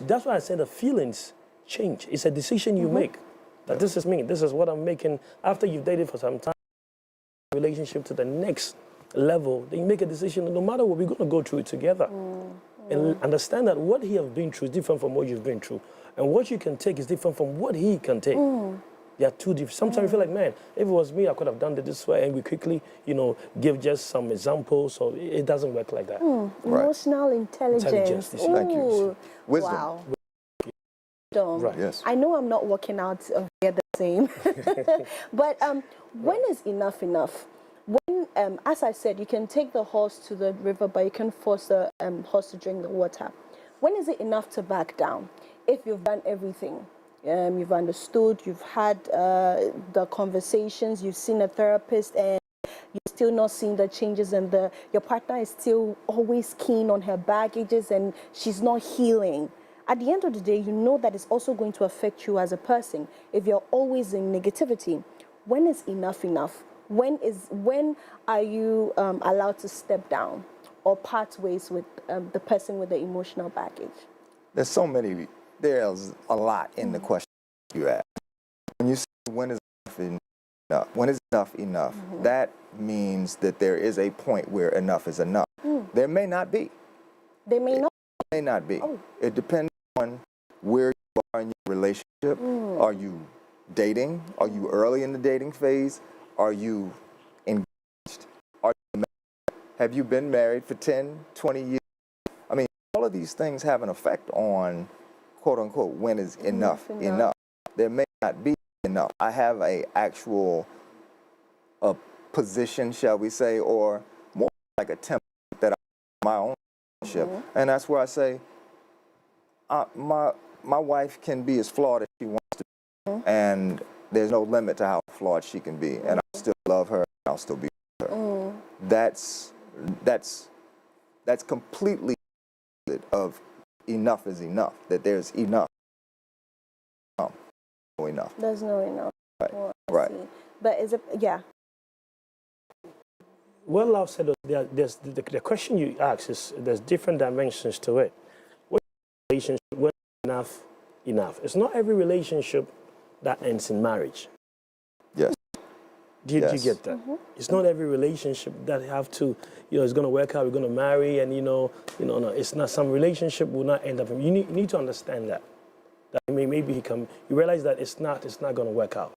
that's why I said the feelings change. It's a decision you make. That this is me. This is what I'm making. After you've dated for some time, relationship to the next level, then you make a decision. No matter what, we're going to go through it together, and understand that what he has been through is different from what you've been through. And what you can take is different from what he can take. They are 2 different. Sometimes you feel like, man, if it was me, I could have done it this way. And we quickly, give just some examples. So it doesn't work like that. Emotional intelligence. Thank you. Wisdom. Wow. Right. Yes. I know I'm not working out here the same. But when is enough enough? When, as I said, you can take the horse to the river, but you can force the horse to drink the water. When is it enough to back down? If you've done everything, you've understood, you've had the conversations, you've seen a therapist, and you're still not seeing the changes, and your partner is still always keen on her baggages and she's not healing. At the end of the day, you know that it's also going to affect you as a person if you're always in negativity. When is enough enough? When are you allowed to step down or part ways with the person with the emotional baggage? There's a lot in the question you ask. When you say when is enough enough, that means that there is a point where enough is enough. There may not be. They may not. It may not be. It depends on where you are in your relationship. Are you dating? Are you early in the dating phase? Are you engaged? Are you married? Have you been married for 10, 20 years? I mean, all of these things have an effect on, quote unquote, when is enough enough. There may not be enough. I have a actual position, shall we say, or more like a template that I my own relationship, and that's where I say, my wife can be as flawed as she wants to be, and there's no limit to how flawed she can be, and I'll still love her, and I'll still be with her. That's completely of enough is enough. That there's enough. No enough. There's no enough. Right. Oh, I Right. see. But is it? Yeah. Well, Love said there's the question you ask is there's different dimensions to it. What relationship? When enough? It's not every relationship that ends in marriage. Yes. Do you get that? It's not every relationship that have to, it's going to work out. We're going to marry, and no, it's not. Some relationship will not end up. You need to understand that. That maybe you realize that it's not going to work out.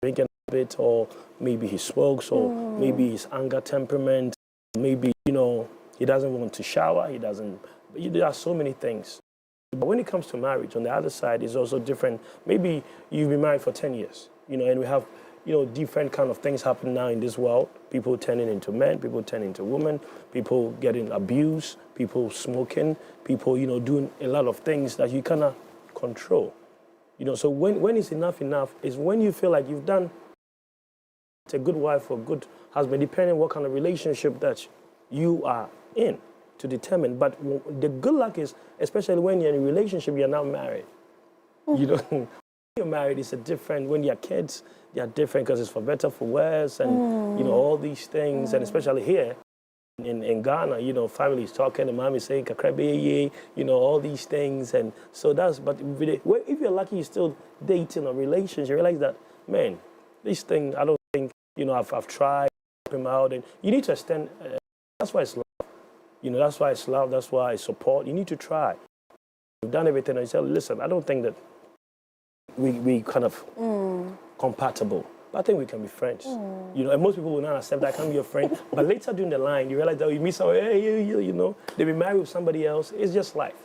Drinking a bit, or maybe he smokes, or maybe his anger temperament, maybe he doesn't want to shower. He doesn't. There are so many things. But when it comes to marriage, on the other side, is also different. Maybe you've been married for 10 years, and we have, different kind of things happen now in this world. People turning into men, people turning into women, people getting abused, people smoking, people, doing a lot of things that you cannot control. So when it's enough is when you feel like you've done a good wife or good husband, depending on what kind of relationship that you are in to determine. But the good luck is, especially when you're in a relationship, you're now married. When you're married, it's a different, when you're kids, they're different because it's for better, for worse, and, all these things. And especially here in Ghana, families talking, the mom is saying, kakrebe, all these things. And so but if you're lucky, you're still dating a relationship, you realize that, man, this thing, I don't think, I've tried to help him out. And you need to extend, that's why it's love. That's why it's love, that's why it's support. You need to try. You've done everything, and you say, listen, I don't think that we kind of compatible. But I think we can be friends. And most people will not accept that I can be your friend. But later down the line, you realize that you meet someone, they've been married with somebody else. It's just life.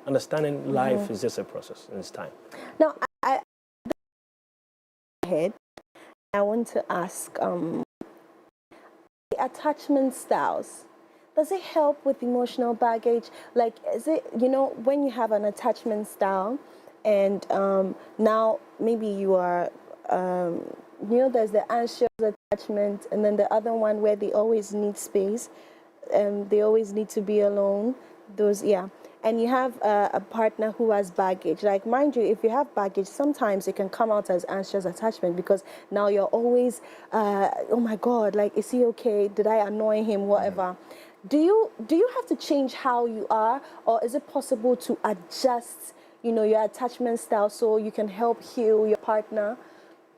Understanding life is just a process, and it's time. Now, I want to ask, attachment styles. Does it help with emotional baggage? Like, is it, when you have an attachment style and now maybe you are, there's the anxious attachment and then the other one where they always need space, they always need to be alone. And you have a partner who has baggage. Like, mind you, if you have baggage, sometimes it can come out as anxious attachment because now you're always, oh my God, like, is he okay? Did I annoy him? Whatever. Do you have to change how you are, or is it possible to adjust, your attachment style so you can help heal your partner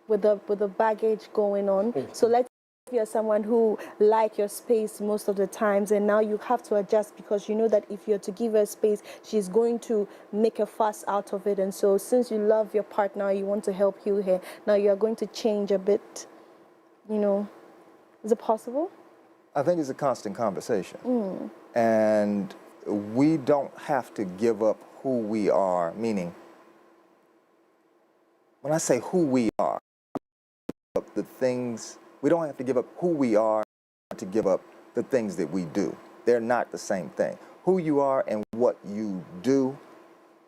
with the baggage going on? So let's say if you're someone who like your space most of the times, and now you have to adjust because you know that if you're to give her space, she's going to make a fuss out of it. And so since you love your partner, you want to help heal her, now you're going to change a bit, Is it possible? I think it's a constant conversation. And we don't have to give up who we are, meaning, when I say who we are, the things, we don't have to give up who we are to give up the things that we do. They're not the same thing. Who you are and what you do,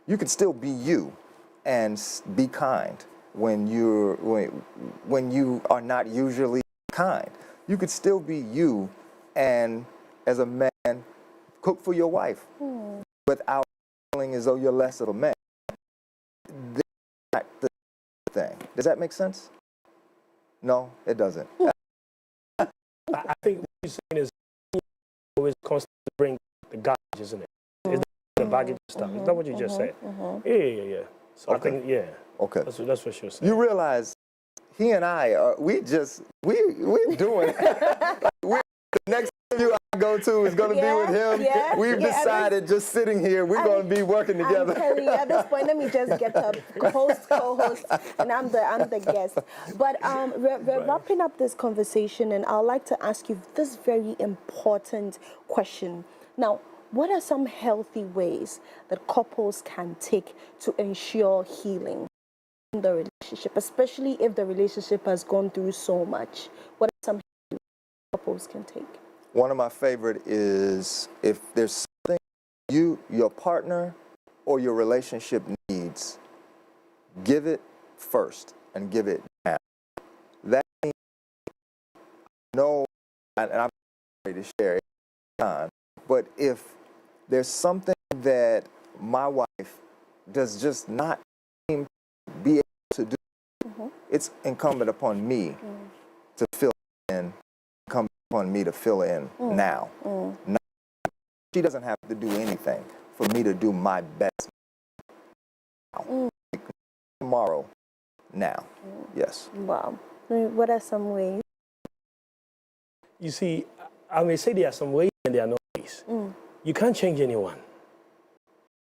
you can still be you and be kind when you are not usually kind. You could still be you and, as a man, cook for your wife without feeling as though you're less of a man. That's not the thing. Does that make sense? No, it doesn't. I think what you're saying is always constantly bring the garbage, isn't it? Is the baggage stuff? Is that what you just said? Yeah. So I think, Okay. That's what you're saying. You realize he and I are, we're doing the next interview I go to is going to be with him. We've decided just sitting here, we're going to be working together. I'm telling you, at this point, let me just get a host, co-host, and I'm the guest. But we're wrapping up this conversation, and I'd like to ask you this very important question. Now, what are some healthy ways that couples can take to ensure healing in the relationship, especially if the relationship has gone through so much? What are some healthy ways couples can take? One of my favorite is if there's something your partner or your relationship needs, give it first and give it now. That means no, and I'm ready to share it time, but if there's something that my wife does just not seem to be able to do, it's incumbent upon me to fill in, incumbent upon me to fill in now. Now. She doesn't have to do anything for me to do my best now. Tomorrow, now. Yes. Wow. What are some ways? You see, I may say there are some ways and there are no ways. You can't change anyone.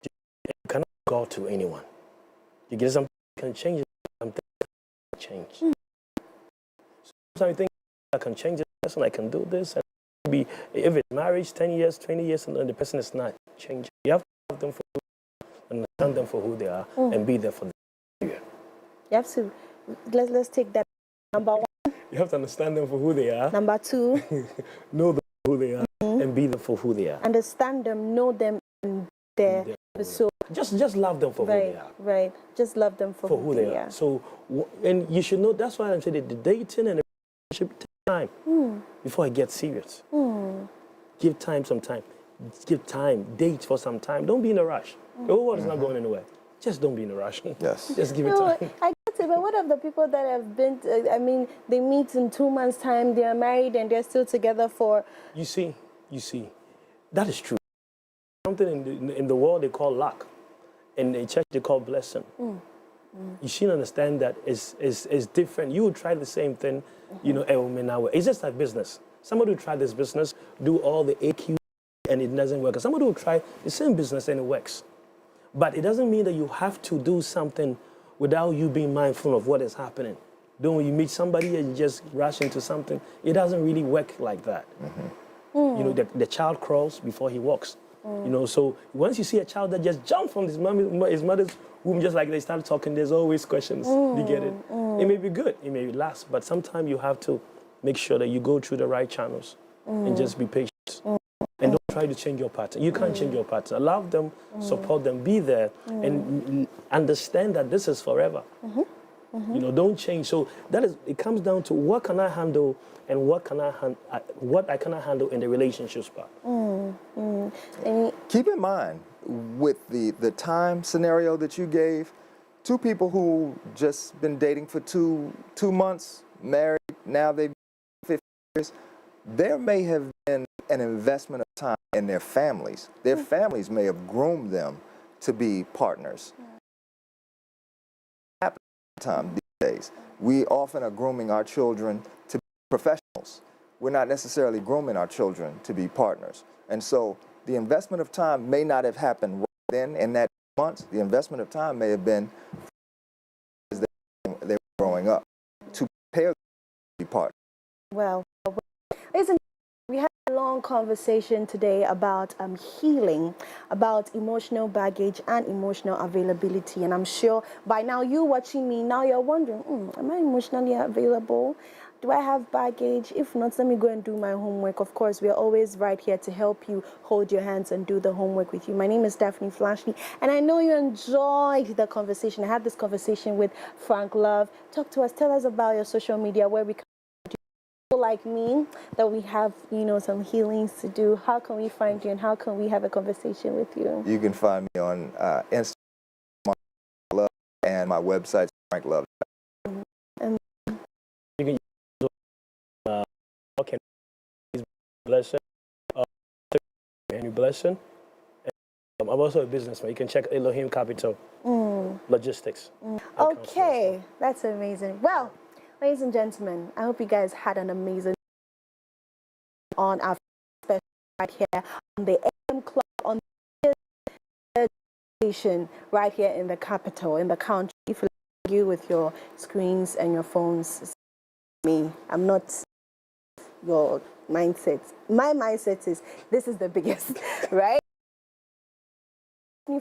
You cannot go to anyone. You get something you can change, something you can change. Sometimes you think I can change this person, I can do this. And maybe if it's marriage, 10 years, 20 years, and the person is not changing. You have to love them for who they are, understand them for who they are, and be there for them. You have to, let's take that. Number one. You have to understand them for who they are. Number two. Know them for who they are, and be there for who they are. Understand them, know them, and their so. Just love them for who they are. Right. Just love them for who they are. So, and you should know, that's why I'm saying that the dating and the relationship take time before it gets serious. Give time some time. Give time. Date for some time. Don't be in a rush. The whole world is not going anywhere. Just don't be in a rush. Yes. Just give it time. I get it, but what of the people that have been, I mean, they meet in 2 months' time, they're married and they're still together for... You see, that is true. Something in the world they call luck. In the church they call blessing. You should understand that it's different. You would try the same thing, you know, it's just like business. Somebody will try this business, do all the AQ, and it doesn't work. Somebody will try the same business and it works. But it doesn't mean that you have to do something without you being mindful of what is happening. Don't you meet somebody and you just rush into something? It doesn't really work like that. You know, the child crawls before he walks. You know, so once you see a child that just jumps from his mother's womb, just like they start talking, there's always questions. You get it? It may be good, it may last, but sometimes you have to make sure that you go through the right channels and just be patient. And don't try to change your partner. You can't change your partner. Love them, support them, be there, and understand that this is forever. You know, don't change. So that is, it comes down to what can I handle and what I cannot handle in the relationships part. Keep in mind, with the time scenario that you gave, two people who just been dating for two months, married, now they've been 50 years, there may have been an investment of time in their families. Their families may have groomed them to be partners. Time these days, we often are grooming our children to be professionals. We're not necessarily grooming our children to be partners. And so the investment of time may not have happened right then in that month. The investment of time may have been as they were growing up to prepare them to be partners. Well, listen, we had a long conversation today about healing, about emotional baggage and emotional availability. And I'm sure by now you watching me, now you're wondering, am I emotionally available? Do I have baggage? If not, let me go and do my homework. Of course, we are always right here to help you, hold your hands and do the homework with you. My name is Daphne Flashley, and I know you enjoyed the conversation. I had this conversation with Frank Love. Talk to us. Tell us about your social media, where we can do people like me, that we have, you know, some healings to do. How can we find you and how can we have a conversation with you? You can find me on Instagram, Love, and my website, Frank Love. Okay, Blessing, Henry Blessing. I'm also a businessman. You can check Elohim Capital Logistics. Okay, that's amazing. Well, ladies and gentlemen, I hope you guys had an amazing on our special right here on the AM Club on the station right here in the capital, in the country. If you with your screens and your phones, me, I'm not your mindset. My mindset is this is the biggest, right?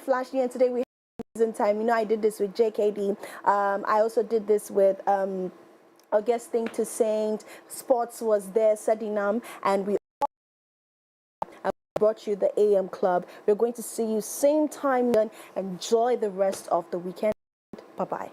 Flashy, and today we have season time. You know, I did this with JKD. I also did this with Augustine to Saint. Sports was there, Sadinam, and we brought you the AM Club. We're going to see you same time. Enjoy the rest of the weekend. Bye-bye.